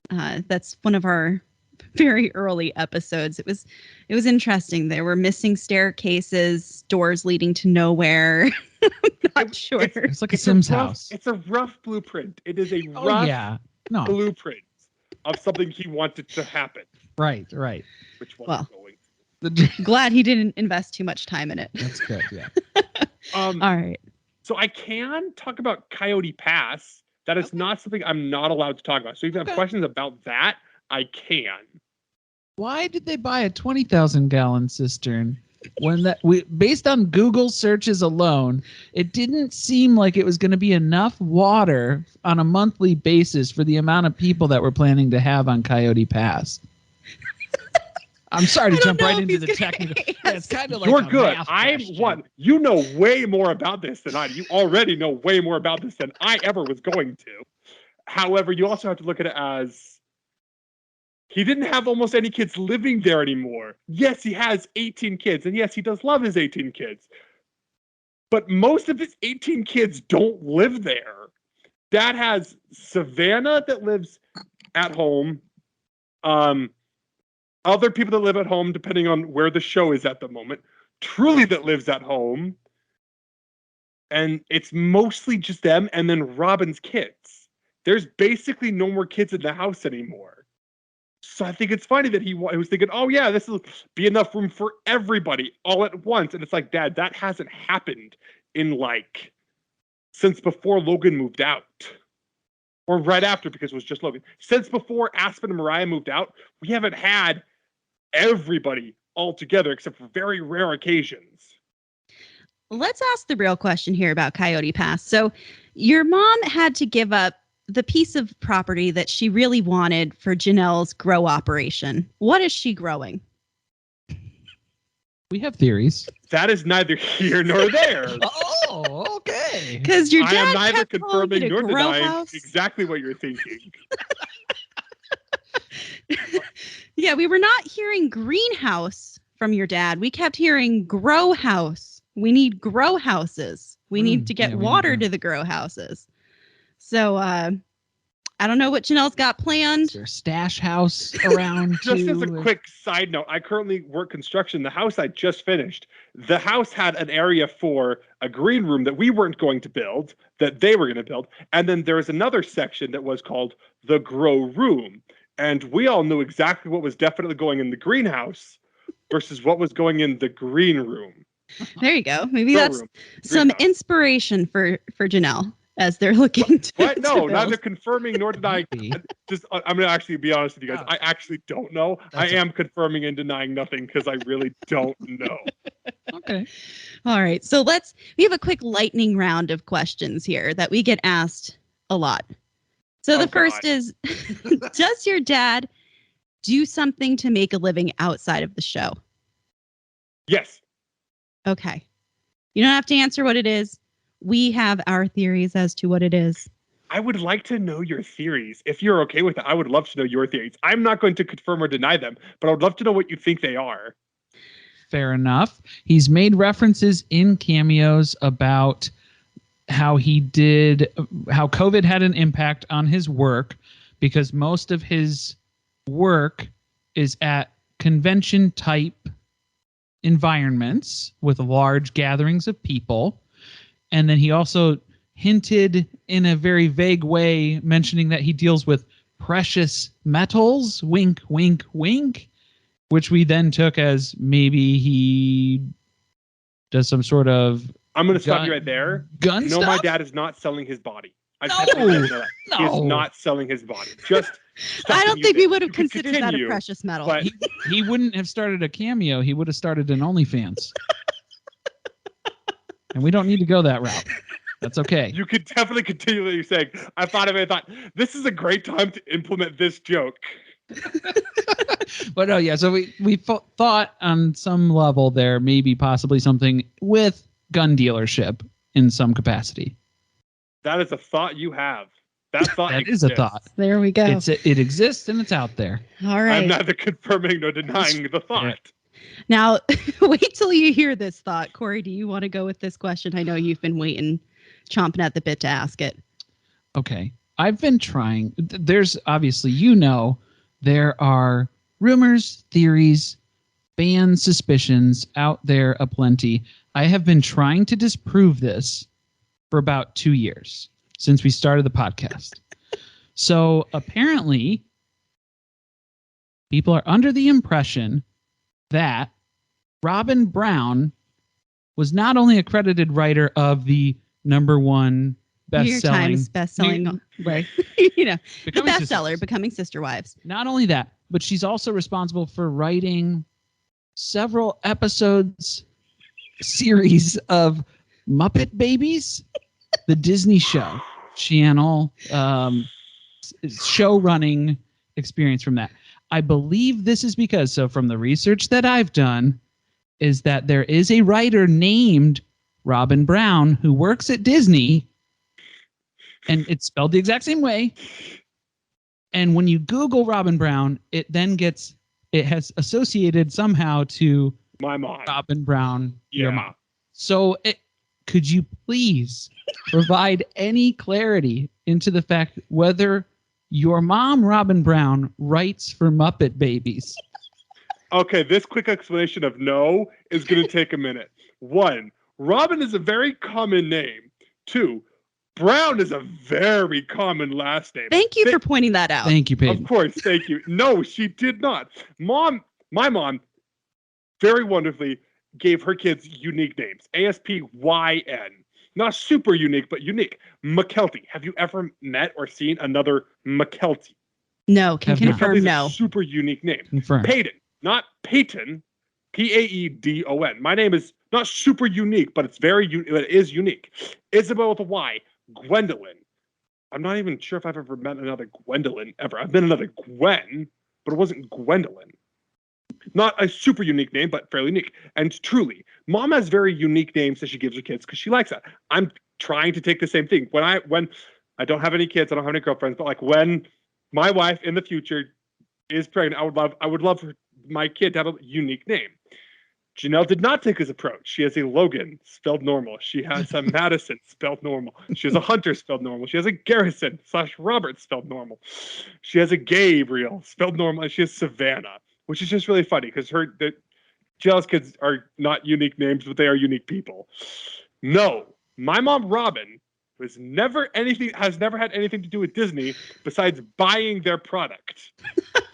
Speaker 2: That's one of our very early episodes. It was interesting. There were missing staircases, doors leading to nowhere. Not sure.
Speaker 1: It's like a Sims house.
Speaker 3: It's a rough blueprint. It is a rough blueprint of something he wanted to happen.
Speaker 1: Right.
Speaker 3: Which wasn't going.
Speaker 2: Glad he didn't invest too much time in it.
Speaker 1: That's good, yeah.
Speaker 2: All right.
Speaker 3: So I can talk about Coyote Pass. That is not something I'm not allowed to talk about. So if you have questions about that, I can.
Speaker 1: Why did they buy a 20,000-gallon cistern when based on Google searches alone, it didn't seem like it was going to be enough water on a monthly basis for the amount of people that we're planning to have on Coyote Pass? I'm sorry to jump right into the technical. Yeah, it's kind of like
Speaker 3: you're good. I'm one. You know way more about this than I do. You already know way more about this than I ever was going to. However, you also have to look at it as he didn't have almost any kids living there anymore. Yes, he has 18 kids, and yes, he does love his 18 kids. But most of his 18 kids don't live there. Dad has Savannah that lives at home. Other people that live at home, depending on where the show is at the moment. Truly that lives at home. And it's mostly just them and then Robin's kids. There's basically no more kids in the house anymore. So I think it's funny that he was thinking, oh yeah, this will be enough room for everybody all at once. And it's like, Dad, that hasn't happened in since before Logan moved out. Or right after, because it was just Logan. Since before Aspen and Mariah moved out, we haven't had everybody all together except for very rare occasions.
Speaker 2: Let's ask the real question here about Coyote Pass. So your mom had to give up the piece of property that she really wanted for Janelle's grow operation. What is she growing?
Speaker 1: We have theories.
Speaker 3: That is neither here nor there.
Speaker 1: Oh, okay.
Speaker 2: Because your dad
Speaker 3: I am neither
Speaker 2: kept
Speaker 3: confirming nor denying
Speaker 2: house.
Speaker 3: exactly what you're thinking.
Speaker 2: Yeah, we were not hearing greenhouse from your dad. We kept hearing grow house. We need grow houses. We need to get water to the grow houses. So I don't know what Janelle's got planned.
Speaker 1: Is there a stash house around?
Speaker 3: Just as a quick side note, I currently work construction. The house I just finished, the house had an area for a green room that we weren't going to build, that they were going to build. And then there was another section that was called the grow room. And we all knew exactly what was definitely going in the greenhouse versus what was going in the green room.
Speaker 2: There you go. Maybe that's some inspiration for Janelle as they're looking to.
Speaker 3: What? No, neither confirming nor denying. I'm going to actually be honest with you guys. I actually don't know. I am confirming and denying nothing because I really don't know.
Speaker 1: Okay.
Speaker 2: All right. So we have a quick lightning round of questions here that we get asked a lot. So the first is, does your dad do something to make a living outside of the show?
Speaker 3: Yes.
Speaker 2: Okay. You don't have to answer what it is. We have our theories as to what it is.
Speaker 3: I would like to know your theories. If you're okay with it, I would love to know your theories. I'm not going to confirm or deny them, but I would love to know what you think they are.
Speaker 1: Fair enough. He's made references in cameos about how COVID had an impact on his work because most of his work is at convention type environments with large gatherings of people. And then he also hinted in a very vague way, mentioning that he deals with precious metals, wink, wink, wink, which we then took as maybe he does some sort of
Speaker 3: I'm going to stop you right there.
Speaker 1: Gun stuff?
Speaker 3: My dad is not selling his body. I just
Speaker 1: No.
Speaker 3: have to let you know that.
Speaker 1: No.
Speaker 3: He is not selling his body. Just
Speaker 2: I don't think we would have considered that a precious metal.
Speaker 3: But
Speaker 1: he wouldn't have started a cameo. He would have started an OnlyFans. And we don't need to go that route. That's okay.
Speaker 3: You could definitely continue what you're saying. I thought of it. I thought, this is a great time to implement this joke.
Speaker 1: But no, yeah. So we thought on some level there may be possibly something with gun dealership in some capacity.
Speaker 3: That is a thought you have. That thought
Speaker 1: That
Speaker 3: exists.
Speaker 1: is a thought.
Speaker 2: There we go.
Speaker 1: It exists and it's out there.
Speaker 2: All right.
Speaker 3: I'm neither confirming nor denying the thought.
Speaker 2: Now, wait till you hear this thought. Corey, do you want to go with this question? I know you've been waiting chomping at the bit to ask it.
Speaker 1: Okay. I've been trying. There's obviously, there are rumors, theories, fan suspicions out there aplenty. I have been trying to disprove this for about 2 years since we started the podcast. So apparently, people are under the impression that Robin Brown was not only a credited writer of the #1
Speaker 2: New York Times best-selling,
Speaker 1: right?
Speaker 2: the
Speaker 1: Becoming
Speaker 2: bestseller,
Speaker 1: Sisters.
Speaker 2: Becoming Sister Wives.
Speaker 1: Not only that, but she's also responsible for writing several series of Muppet Babies, the Disney show channel, show running experience from that. I believe this is because, so from the research that I've done, is that there is a writer named Robin Brown who works at Disney, and it's spelled the exact same way. And when you Google Robin Brown, it has associated somehow to
Speaker 3: My mom.
Speaker 1: Robin Brown, your
Speaker 3: Yeah.
Speaker 1: mom. So could you please provide any clarity into the fact whether your mom, Robin Brown, writes for Muppet Babies?
Speaker 3: Okay, this quick explanation of no is going to take a minute. 1, Robin is a very common name. 2, Brown is a very common last name.
Speaker 2: Thank you for pointing that out.
Speaker 1: Thank you, Paedon.
Speaker 3: Of course, thank you. No, she did not. My mom, very wonderfully, gave her kids unique names. ASPYN. Not super unique, but unique. McKelty. Have you ever met or seen another McKelty?
Speaker 2: No, can
Speaker 1: Have not.
Speaker 2: confirm
Speaker 3: McKelty's
Speaker 2: no.
Speaker 3: a super unique name.
Speaker 1: Confirm.
Speaker 3: Paedon, not Peyton. Paedon. My name is not super unique, but it's it is unique. Isabel with a Y. Gwendolyn. I'm not even sure if I've ever met another Gwendolyn ever. I've met another Gwen, but it wasn't Gwendolyn. Not a super unique name, but fairly unique. And truly, mom has very unique names that she gives her kids because she likes that. I'm trying to take the same thing. When I don't have any kids, I don't have any girlfriends, but like when my wife in the future is pregnant, I would love my kid to have a unique name. Janelle did not take this approach. She has a Logan spelled normal. She has a Madison spelled normal. She has a Hunter spelled normal. She has a Garrison/Robert spelled normal. She has a Gabriel spelled normal. And she has Savannah, which is just really funny because Janelle's kids are not unique names, but they are unique people. No, my mom Robin has never had anything to do with Disney besides buying their product.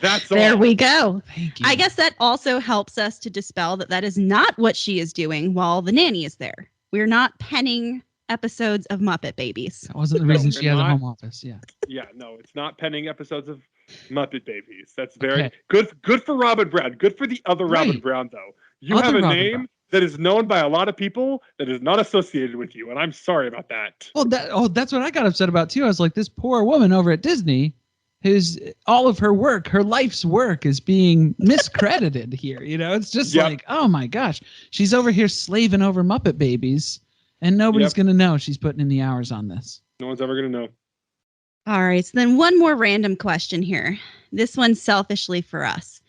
Speaker 3: That's all.
Speaker 2: There we go.
Speaker 1: Thank you.
Speaker 2: I guess that also helps us to dispel that is not what she is doing while the nanny is there. We're not penning episodes of Muppet Babies.
Speaker 1: That wasn't the reason
Speaker 3: No,
Speaker 1: she
Speaker 3: you're
Speaker 1: has a
Speaker 3: not.
Speaker 1: home office. Yeah.
Speaker 3: Yeah, no, it's not penning episodes of Muppet Babies. That's very
Speaker 1: Okay.
Speaker 3: good for Robin Brown. Good for the other Robin
Speaker 1: Right.
Speaker 3: Brown, though. You
Speaker 1: Other
Speaker 3: have a
Speaker 1: Robin
Speaker 3: name
Speaker 1: Brown.
Speaker 3: that is known by a lot of people that is not associated with you, and I'm sorry about that.
Speaker 1: Well, that's what I got upset about too. I was like, this poor woman over at Disney, who's all of her work, her life's work, is being miscredited here. It's just
Speaker 3: Yep.
Speaker 1: like, oh my gosh, she's over here slaving over Muppet Babies, and nobody's
Speaker 3: Yep.
Speaker 1: gonna know she's putting in the hours on this.
Speaker 3: No one's ever going to know.
Speaker 2: All right. So then one more random question here. This one's selfishly for us.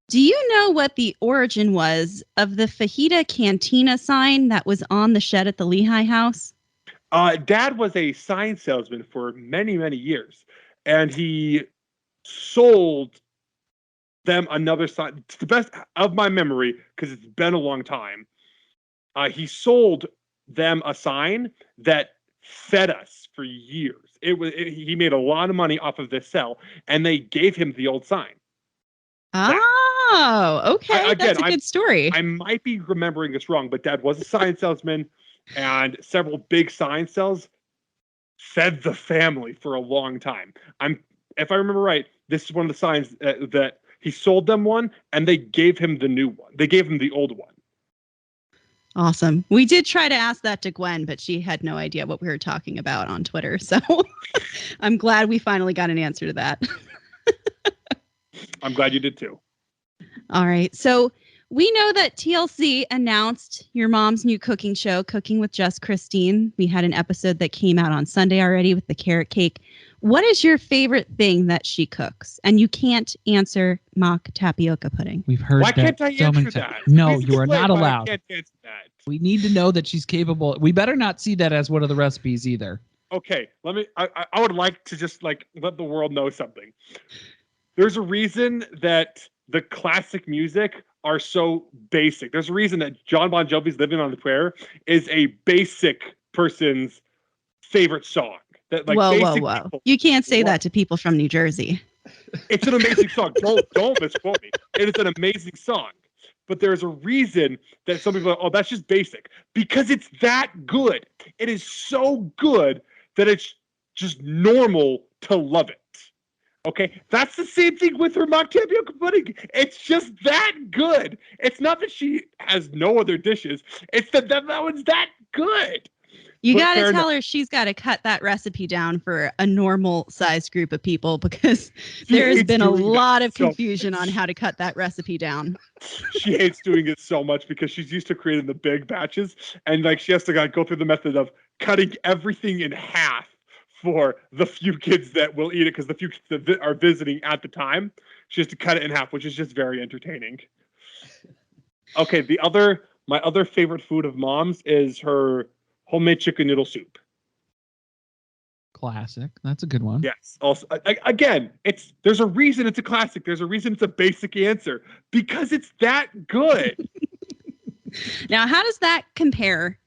Speaker 2: Do you know what the origin was of the Fajita Cantina sign that was on the shed at the Lehigh house?
Speaker 3: Dad was a sign salesman for many, many years, and he sold them another sign. To the best of my memory, because it's been a long time, he sold them a sign that fed us for years. He made a lot of money off of this sell, and they gave him the old sign.
Speaker 2: Oh, okay. That's a good story.
Speaker 3: I might be remembering this wrong, but Dad was a sign salesman, and several big sign sales fed the family for a long time. If I remember right, this is one of the signs that he sold them one, and they gave him the new one. They gave him the old one.
Speaker 2: Awesome. We did try to ask that to Gwen, but she had no idea what we were talking about on Twitter. So I'm glad we finally got an answer to that.
Speaker 3: I'm glad you did too.
Speaker 2: All right. So we know that TLC announced your mom's new cooking show, Cooking with Just Christine. We had an episode that came out on Sunday already with the carrot cake. What is your favorite thing that she cooks? And you can't answer mock tapioca pudding.
Speaker 1: We've heard
Speaker 3: Why
Speaker 1: that
Speaker 3: can't I
Speaker 1: so many
Speaker 3: answer
Speaker 1: times.
Speaker 3: that?
Speaker 1: No,
Speaker 3: Please
Speaker 1: you are
Speaker 3: explain
Speaker 1: not
Speaker 3: why I
Speaker 1: allowed.
Speaker 3: can't answer that.
Speaker 1: We need to know that she's capable. We better not see that as one of the recipes either.
Speaker 3: Okay, I would like to just like let the world know something. There's a reason that the classic music are so basic. There's a reason that John Bon Jovi's "Living on a Prayer" is a basic person's favorite song. That like
Speaker 2: whoa.
Speaker 3: people,
Speaker 2: You can't say
Speaker 3: What?
Speaker 2: that to people from New Jersey.
Speaker 3: It's an amazing song. Don't misquote me. It is an amazing song. But there's a reason that some people are, oh, that's just basic. Because it's that good. It is so good that it's just normal to love it. Okay? That's the same thing with her mock tapioca pudding. It's just that good. It's not that she has no other dishes. It's that one's that good.
Speaker 2: You
Speaker 3: But
Speaker 2: got to
Speaker 3: fair
Speaker 2: tell
Speaker 3: enough.
Speaker 2: her she's got to cut that recipe down for a normal sized group of people because
Speaker 3: She
Speaker 2: there's
Speaker 3: hates
Speaker 2: been a
Speaker 3: doing that
Speaker 2: lot of
Speaker 3: so
Speaker 2: confusion
Speaker 3: much.
Speaker 2: on how to cut that recipe down.
Speaker 3: She hates doing it so much because she's used to creating the big batches, and like she has to go through the method of cutting everything in half for the few kids that will eat it, because the few kids that are visiting at the time, she has to cut it in half, which is just very entertaining. Okay, my other favorite food of Mom's is her homemade chicken noodle soup.
Speaker 1: Classic. That's a good one.
Speaker 3: Yes. Also, again, there's a reason it's a classic. There's a reason it's a basic answer, because it's that good.
Speaker 2: Now, how does that compare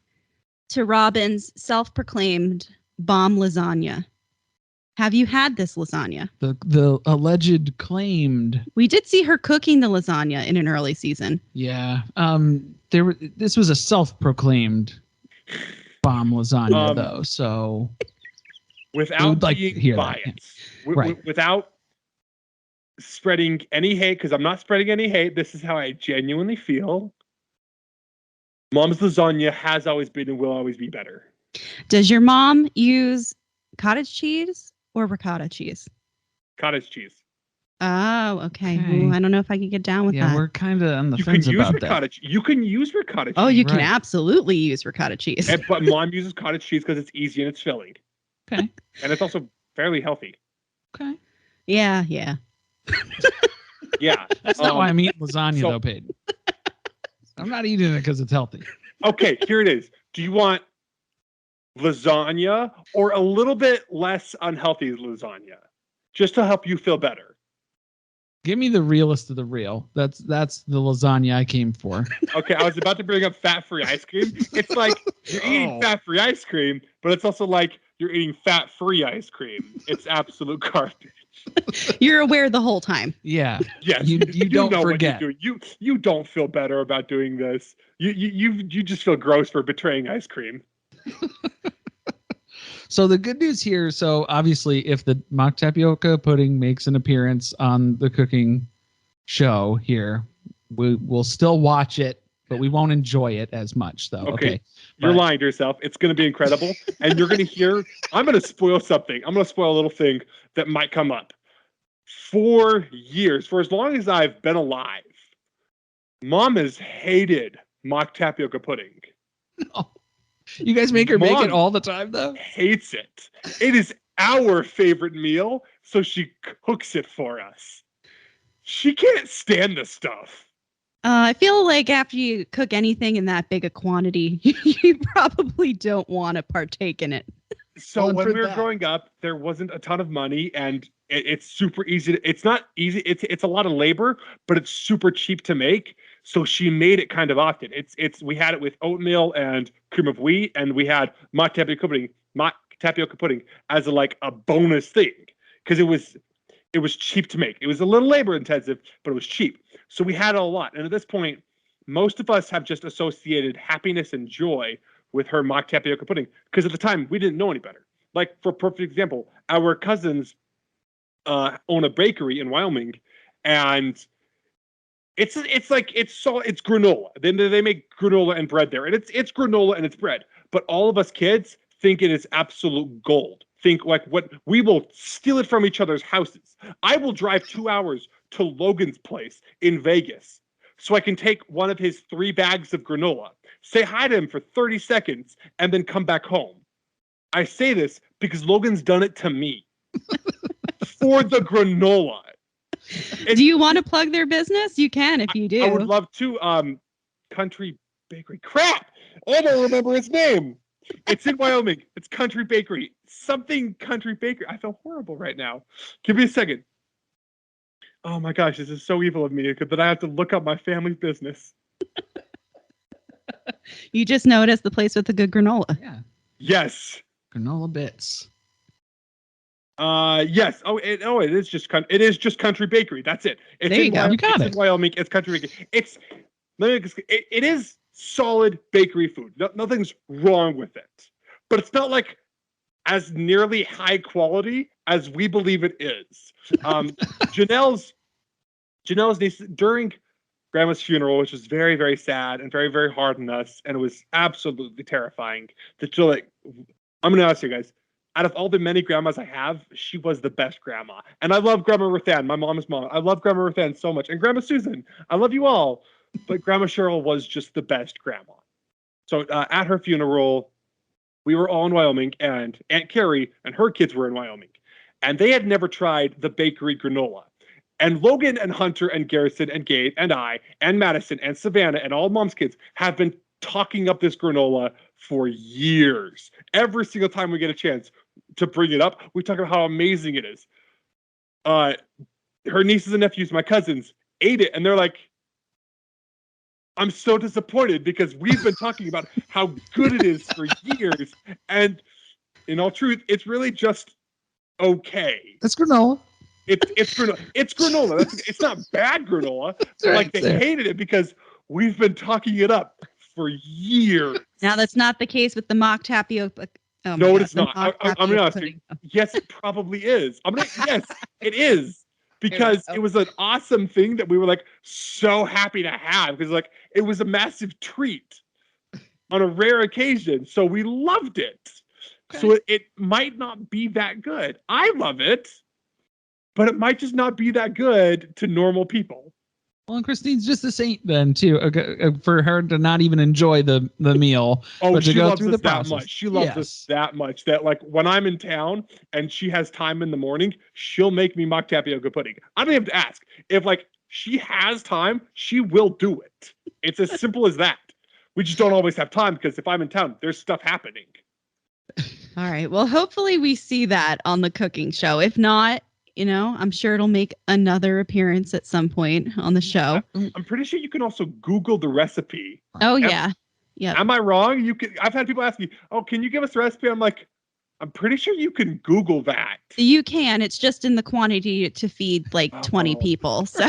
Speaker 2: to Robin's self-proclaimed bomb lasagna? Have you had this lasagna?
Speaker 1: The alleged claimed.
Speaker 2: We did see her cooking the lasagna in an early season.
Speaker 1: Yeah. This was a self-proclaimed bomb lasagna though. So
Speaker 3: Without
Speaker 1: like
Speaker 3: being
Speaker 1: to hear
Speaker 3: biased,
Speaker 1: that, right.
Speaker 3: Without spreading any hate, because I'm not spreading any hate. This is how I genuinely feel. Mom's lasagna has always been and will always be better.
Speaker 2: Does your mom use cottage cheese or ricotta cheese?
Speaker 3: Cottage cheese.
Speaker 2: Oh, okay.
Speaker 1: Okay.
Speaker 2: Ooh, I don't know if I could get down with
Speaker 1: Yeah,
Speaker 2: that.
Speaker 1: we're kind of on the
Speaker 3: You can
Speaker 1: fence
Speaker 3: use
Speaker 1: about
Speaker 3: ricotta.
Speaker 1: that.
Speaker 3: You can use ricotta cheese.
Speaker 2: Oh, you can
Speaker 1: Right.
Speaker 2: absolutely use ricotta cheese.
Speaker 3: But Mom uses cottage cheese because it's easy and it's filling.
Speaker 1: Okay.
Speaker 3: And it's also fairly healthy.
Speaker 1: Okay.
Speaker 2: Yeah.
Speaker 3: Yeah.
Speaker 1: That's not why I'm eating lasagna
Speaker 3: so-
Speaker 1: though, Paedon. I'm not eating it because it's healthy.
Speaker 3: Okay, here it is. Do you want lasagna or a little bit less unhealthy lasagna? Just to help you feel better.
Speaker 1: Give me the realest of the real. That's the lasagna I came for.
Speaker 3: Okay, I was about to bring up fat-free ice cream. It's like you're eating fat-free ice cream, but it's also like you're eating fat-free ice cream. It's absolute garbage.
Speaker 2: You're aware the whole time.
Speaker 1: Yeah.
Speaker 3: Yes,
Speaker 1: You don't
Speaker 3: know
Speaker 1: forget.
Speaker 3: what you're doing. You don't feel better about doing this. You just feel gross for betraying ice cream.
Speaker 1: So the good news here, so obviously if the mock tapioca pudding makes an appearance on the cooking show here, we'll still watch it, but we won't enjoy it as much though. Okay.
Speaker 3: You're lying to yourself. It's going to be incredible. And you're going to hear, I'm going to spoil something. I'm going to spoil a little thing that might come up. For years, for as long as I've been alive, Mom has hated mock tapioca pudding.
Speaker 1: Oh. You guys make her make it
Speaker 3: Mom
Speaker 1: all the time though?
Speaker 3: Hates it. It is our favorite meal, so she cooks it for us. She can't stand this stuff.
Speaker 2: I feel like after you cook anything in that big a quantity, you probably don't want to partake in it.
Speaker 3: So
Speaker 1: Well,
Speaker 3: when
Speaker 1: for
Speaker 3: we were
Speaker 1: that-
Speaker 3: growing up, there wasn't a ton of money, and it's super easy. It's not easy. It's a lot of labor, but it's super cheap to make. So she made it kind of often. We had it with oatmeal and cream of wheat, and we had mock tapioca pudding as a bonus thing, because it was cheap to make. It was a little labor intensive, but it was cheap. So we had it a lot. And at this point, most of us have just associated happiness and joy with her mock tapioca pudding, because at the time we didn't know any better. Like, for a perfect example, our cousins own a bakery in Wyoming, and it's granola. Then they make granola and bread there, and it's granola and it's bread. But all of us kids think it is absolute gold. Think like what we will steal it from each other's houses. I will drive 2 hours to Logan's place in Vegas so I can take one of his 3 bags of granola, say hi to him for 30 seconds, and then come back home. I say this because Logan's done it to me. for the granola.
Speaker 2: Do you want to plug their business? You can if you do.
Speaker 3: I would love to. Country Bakery. Crap! I don't remember its name. It's in Wyoming. It's Country Bakery. Something Country Bakery. I feel horrible right now. Give me a second. Oh my gosh, this is so evil of me that I have to look up my family's business.
Speaker 2: You just noticed the place with the good granola.
Speaker 1: Yeah.
Speaker 3: Yes.
Speaker 1: Granola bits.
Speaker 3: Yes. It is just Country Bakery. That's it. It's
Speaker 2: there you go.
Speaker 1: You got
Speaker 3: it.
Speaker 1: it.
Speaker 3: In Wyoming. It's Country Bakery. It is solid bakery food. Nothing's wrong with it, but it's not like as nearly high quality as we believe it is. Janelle's niece during Grandma's funeral, which was very, very sad and very, very hard on us, and it was absolutely terrifying. I'm gonna ask you guys, out of all the many grandmas I have, she was the best grandma. And I love Grandma Ruthann, my mom's mom. I love Grandma Ruthann so much. And Grandma Susan, I love you all. But Grandma Cheryl was just the best grandma. So at her funeral, we were all in Wyoming, and Aunt Carrie and her kids were in Wyoming. And they had never tried the bakery granola. And Logan and Hunter and Garrison and Gabe and I and Madison and Savannah and all Mom's kids have been talking up this granola for years. Every single time we get a chance to bring it up, we talk about how amazing it is. Her nieces and nephews, my cousins, ate it, and they're like, I'm so disappointed because we've been talking about how good it is for years. And in all truth, it's really just okay.
Speaker 1: That's granola.
Speaker 3: It's granola. It's granola. It's not bad granola.
Speaker 1: Right
Speaker 3: like they hated it because we've been talking it up for years.
Speaker 2: Now that's not the case with the mock tapioca. Oh
Speaker 3: No,
Speaker 2: God,
Speaker 3: it's not. I'm gonna ask you. Yes, it probably is. Yes, it is. Because it was an awesome thing that we were like so happy to have, because like it was a massive treat on a rare occasion. So we loved it. Okay. So it might not be that good. I love it, but it might just not be that good to normal people.
Speaker 1: Well, and Christine's just a saint then too, for her to not even enjoy the meal.
Speaker 3: Oh,
Speaker 1: but
Speaker 3: she
Speaker 1: to go
Speaker 3: loves
Speaker 1: through
Speaker 3: us
Speaker 1: the
Speaker 3: that
Speaker 1: process.
Speaker 3: much. She loves us that much that like when I'm in town and she has time in the morning, she'll make me mock tapioca pudding. I don't even have to ask. If like she has time, she will do it. It's as simple as that. We just don't always have time because if I'm in town, there's stuff happening.
Speaker 2: All right. Well, hopefully we see that on the cooking show. If not, I'm sure it'll make another appearance at some point on the show.
Speaker 3: I'm pretty sure you can also Google the recipe.
Speaker 2: Oh, yeah. Yeah.
Speaker 3: Am I wrong? I've had people ask me, "Oh, can you give us the recipe?" I'm like, I'm pretty sure you can Google that.
Speaker 2: You can. It's just in the quantity to feed like 20 people. So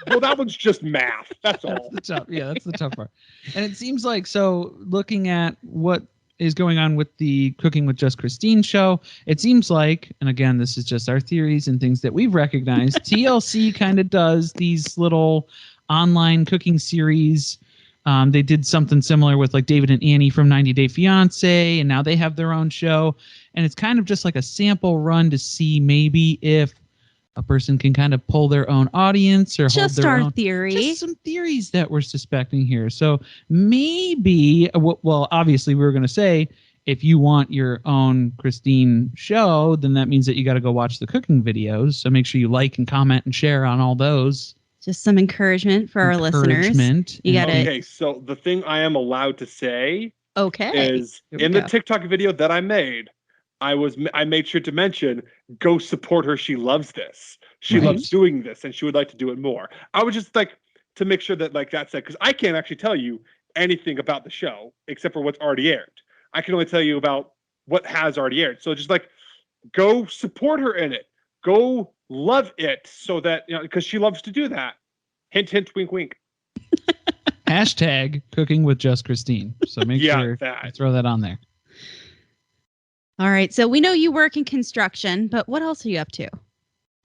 Speaker 3: well, that one's just math. That's all.
Speaker 1: That's the tough part. And it seems like, so looking at what is going on with the Cooking with Just Christine show, it seems like, and again, this is just our theories and things that we've recognized, TLC kind of does these little online cooking series. They did something similar with like David and Annie from 90 Day Fiance, and now they have their own show. And it's kind of just like a sample run to see maybe if a person can kind of pull their own audience or
Speaker 2: just
Speaker 1: hold their
Speaker 2: our
Speaker 1: own
Speaker 2: theory.
Speaker 1: Just some theories that we're suspecting here. So maybe, well, obviously we were going to say, if you want your own Christine show, then that means that you got to go watch the cooking videos. So make sure you like and comment and share on all those.
Speaker 2: Just some encouragement for our listeners. You got it.
Speaker 3: Okay, so the thing I am allowed to say is
Speaker 1: Here we
Speaker 3: in
Speaker 1: go.
Speaker 3: the TikTok video that I made, I made sure to mention, go support her. She loves this. She loves doing this, and she would like to do it more. I was just like to make sure that like that's it, because I can't actually tell you anything about the show except for what's already aired. I can only tell you about what has already aired. So just like go support her in it. Go love it, so that because she loves to do that. Hint, hint, wink, wink.
Speaker 1: Hashtag Cooking with Just Christine. So make sure you throw that on there.
Speaker 2: All right. So we know you work in construction, but what else are you up to?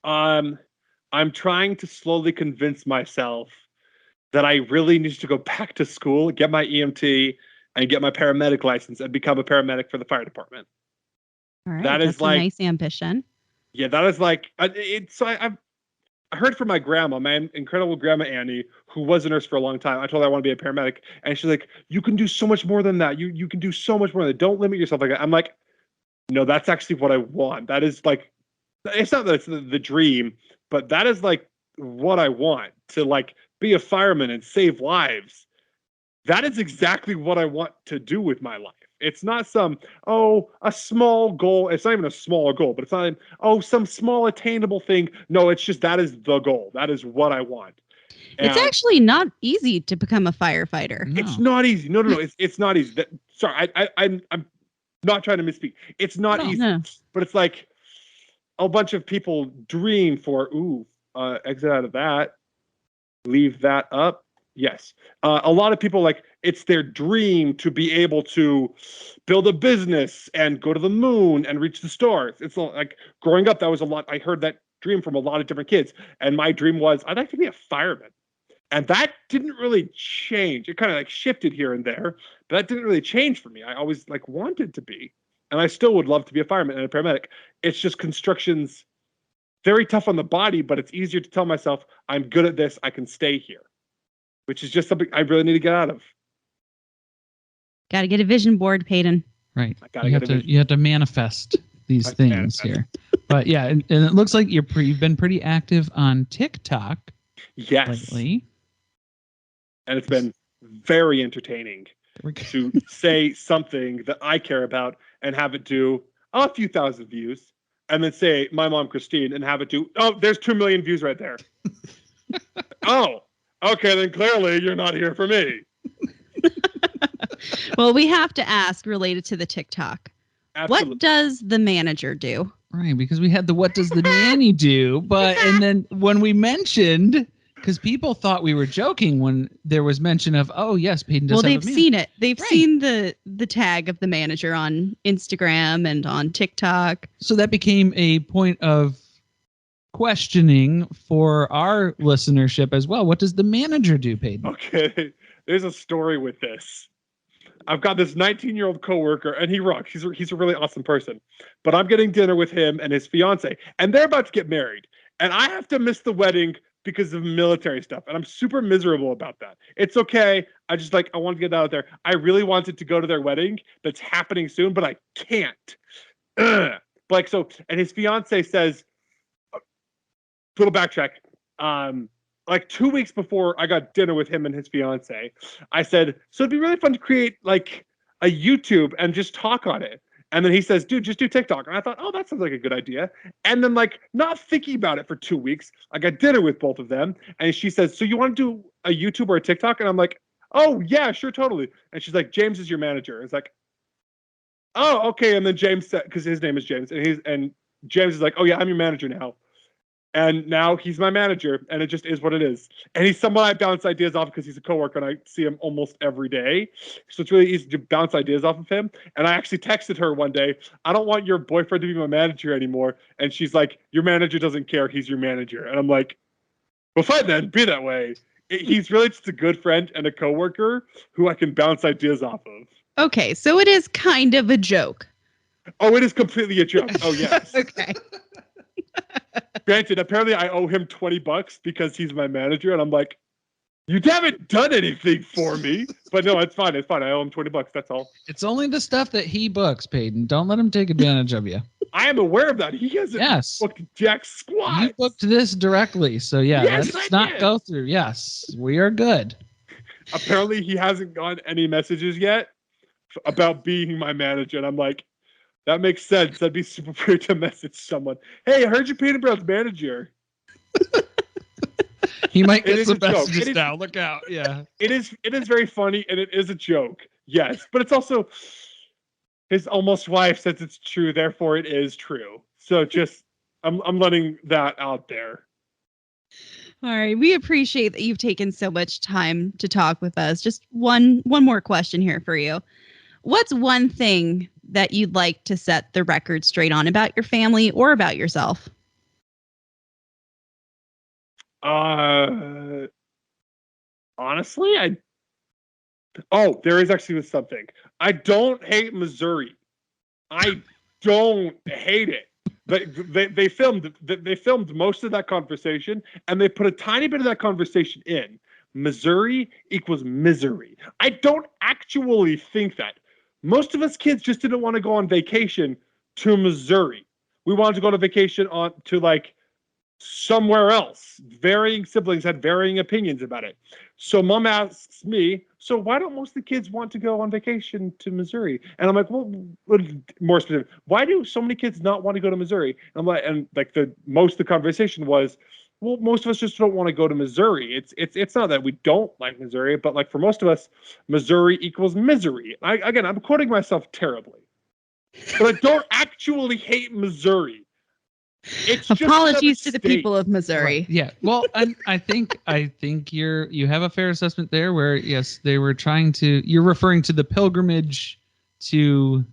Speaker 3: I'm trying to slowly convince myself that I really need to go back to school, get my EMT, and get my paramedic license and become a paramedic for the fire department.
Speaker 2: All right.
Speaker 3: That's
Speaker 2: a nice ambition.
Speaker 3: Yeah, that is like I heard from my grandma, my incredible grandma Annie, who was a nurse for a long time. I told her I want to be a paramedic, and she's like, "You can do so much more than that. You can do so much more than that. Don't limit yourself like that." I'm like, "No, that's actually what I want. That is like it's not that it's the dream, but that is like what I want, to like be a fireman and save lives. That is exactly what I want to do with my life. It's not a small goal. It's not even a small goal, but it's not, some small attainable thing. No, it's just that is the goal. That is what I want.
Speaker 2: It's
Speaker 3: And
Speaker 2: actually not easy to become a firefighter.
Speaker 1: No.
Speaker 3: it's not easy. No. It's not easy. Sorry, I'm not trying to misspeak. It's not easy,
Speaker 2: No.
Speaker 3: but it's like a bunch of people dream for, exit out of that, leave that up. Yes. A lot of people, like, it's their dream to be able to build a business and go to the moon and reach the stars. It's like growing up, that was a lot. I heard that dream from a lot of different kids. And my dream was, I'd like to be a fireman. And that didn't really change. It kind of like shifted here and there, but that didn't really change for me. I always like wanted to be, and I still would love to be a fireman and a paramedic. It's just construction's very tough on the body, but it's easier to tell myself I'm good at this. I can stay here, which is just something I really need to get out of.
Speaker 2: Got to get a vision board, Paedon.
Speaker 1: Right.
Speaker 3: I gotta
Speaker 1: You have to manifest these things here. But yeah, and it looks like you've been pretty active on TikTok lately.
Speaker 3: And it's been very entertaining to say something that I care about and have it do a few thousand views, and then say my mom Christine and have it do, there's 2 million views right there. Oh, okay, then clearly you're not here for me.
Speaker 2: Well, we have to ask, related to the TikTok.
Speaker 3: Absolutely.
Speaker 2: What does the manager do?
Speaker 1: Right, because we had the what does the nanny do, and then when we mentioned, because people thought we were joking when there was mention of, oh yes, Paedon does. Well,
Speaker 2: they've seen it. They've seen the tag of the manager on Instagram and on TikTok.
Speaker 1: So that became a point of questioning for our listenership as well. What does the manager do, Paedon?
Speaker 3: Okay, there's a story with this. I've got this 19-year-old coworker, and he rocks. He's a really awesome person. But I'm getting dinner with him and his fiance, and they're about to get married, and I have to miss the wedding because of military stuff, and I'm super miserable about that. It's okay. I want to get that out there. I really wanted to go to their wedding that's happening soon, but I can't. Ugh. And his fiance says, little backtrack. Like 2 weeks before I got dinner with him and his fiance, I said, so it'd be really fun to create like a YouTube and just talk on it. And then he says, dude, just do TikTok. And I thought, that sounds like a good idea. And then like not thinking about it for 2 weeks, I got dinner with both of them. And she says, so you want to do a YouTube or a TikTok? And I'm like, oh yeah, sure, totally. And she's like, James is your manager. It's like, oh, okay. And then James said, because his name is James, and James is like, oh yeah, I'm your manager now. And now he's my manager, and it just is what it is. And he's someone I bounce ideas off because he's a coworker, and I see him almost every day. So it's really easy to bounce ideas off of him. And I actually texted her one day, I don't want your boyfriend to be my manager anymore. And she's like, your manager doesn't care. He's your manager. And I'm like, well, fine then, be that way. He's really just a good friend and a coworker who I can bounce ideas off of.
Speaker 2: Okay, so it is kind of a joke.
Speaker 3: Oh, it is completely a joke. Oh, yes.
Speaker 2: Okay.
Speaker 3: Granted, apparently I owe him $20 because he's my manager, and I'm like, you haven't done anything for me. But no, it's fine. It's fine. I owe him $20. That's all.
Speaker 1: It's only the stuff that he books, Paedon. Don't let him take advantage of you.
Speaker 3: I am aware of that. He hasn't booked jack squat.
Speaker 1: You booked this directly, so yeah,
Speaker 3: yes,
Speaker 1: let's not go through. Yes, we are good.
Speaker 3: Apparently, he hasn't gotten any messages yet about being my manager, and I'm like, that makes sense. That'd be super weird to message someone. Hey, I heard you Paedon Brown's manager.
Speaker 1: He might get some messages now. Look out. Yeah.
Speaker 3: It is very funny, and it is a joke. Yes. But it's also his almost wife says it's true, therefore it is true. So just I'm letting that out there.
Speaker 2: All right. We appreciate that you've taken so much time to talk with us. Just one more question here for you. What's one thing that you'd like to set the record straight on about your family or about yourself?
Speaker 3: Honestly, there is actually something. I don't hate Missouri. I don't hate it. They filmed most of that conversation, and they put a tiny bit of that conversation in. Missouri equals misery. I don't actually think that. Most of us kids just didn't want to go on vacation to Missouri. we wanted to go on vacation to like somewhere else. Varying siblings had varying opinions about it. So mom asks me, so why don't most of the kids want to go on vacation to Missouri? And I'm like, well, more specific, why do so many kids not want to go to Missouri? And I'm like, most of the conversation was, well, most of us just don't want to go to Missouri. It's not that we don't like Missouri, but like for most of us, Missouri equals misery. I'm quoting myself terribly, but I don't actually hate Missouri. It's
Speaker 2: apologies to the people of Missouri.
Speaker 1: Right. Yeah. Well, I think you have a fair assessment there where yes, they were trying to, you're referring to the pilgrimage to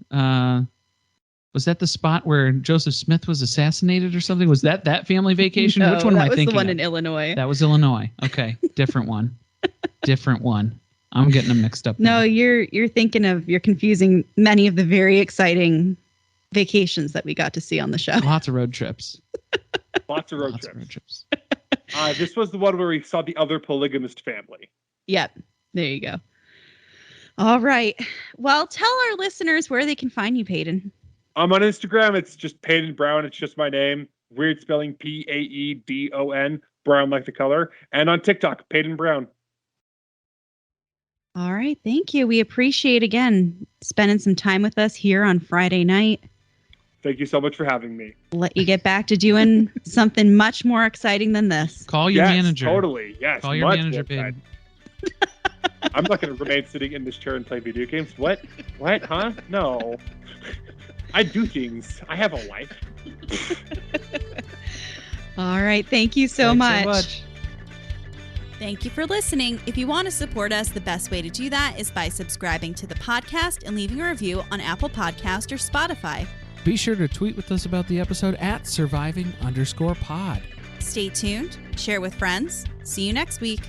Speaker 1: was that the spot where Joseph Smith was assassinated or something? Was that family vacation?
Speaker 2: No,
Speaker 1: Which one am I thinking?
Speaker 2: That was the one
Speaker 1: of?
Speaker 2: in Illinois.
Speaker 1: That was Illinois. Okay. Different one. Different one. I'm getting them mixed up.
Speaker 2: No,
Speaker 1: now.
Speaker 2: you're confusing many of the very exciting vacations that we got to see on the show.
Speaker 1: Lots of road trips.
Speaker 3: Lots of road trips. This was the one where we saw the other polygamist family.
Speaker 2: Yep. There you go. All right. Well, tell our listeners where they can find you, Paedon.
Speaker 3: I'm on Instagram. It's just Paedon Brown. It's just my name. Weird spelling, Paedon. Brown like the color. And on TikTok, Paedon Brown.
Speaker 2: All right. Thank you. We appreciate, again, spending some time with us here on Friday night.
Speaker 3: Thank you so much for having me.
Speaker 2: Let you get back to doing something much more exciting than this.
Speaker 1: Call your manager.
Speaker 3: Totally. Yes.
Speaker 1: Call your manager, Paedon.
Speaker 3: I'm not going to remain sitting in this chair and play video games. What? What? Huh? No. I do things. I have a life.
Speaker 2: All right. Thank you so much.
Speaker 4: Thank you for listening. If you want to support us, the best way to do that is by subscribing to the podcast and leaving a review on Apple Podcast or Spotify.
Speaker 1: Be sure to tweet with us about the episode at surviving_pod.
Speaker 4: Stay tuned, share with friends. See you next week.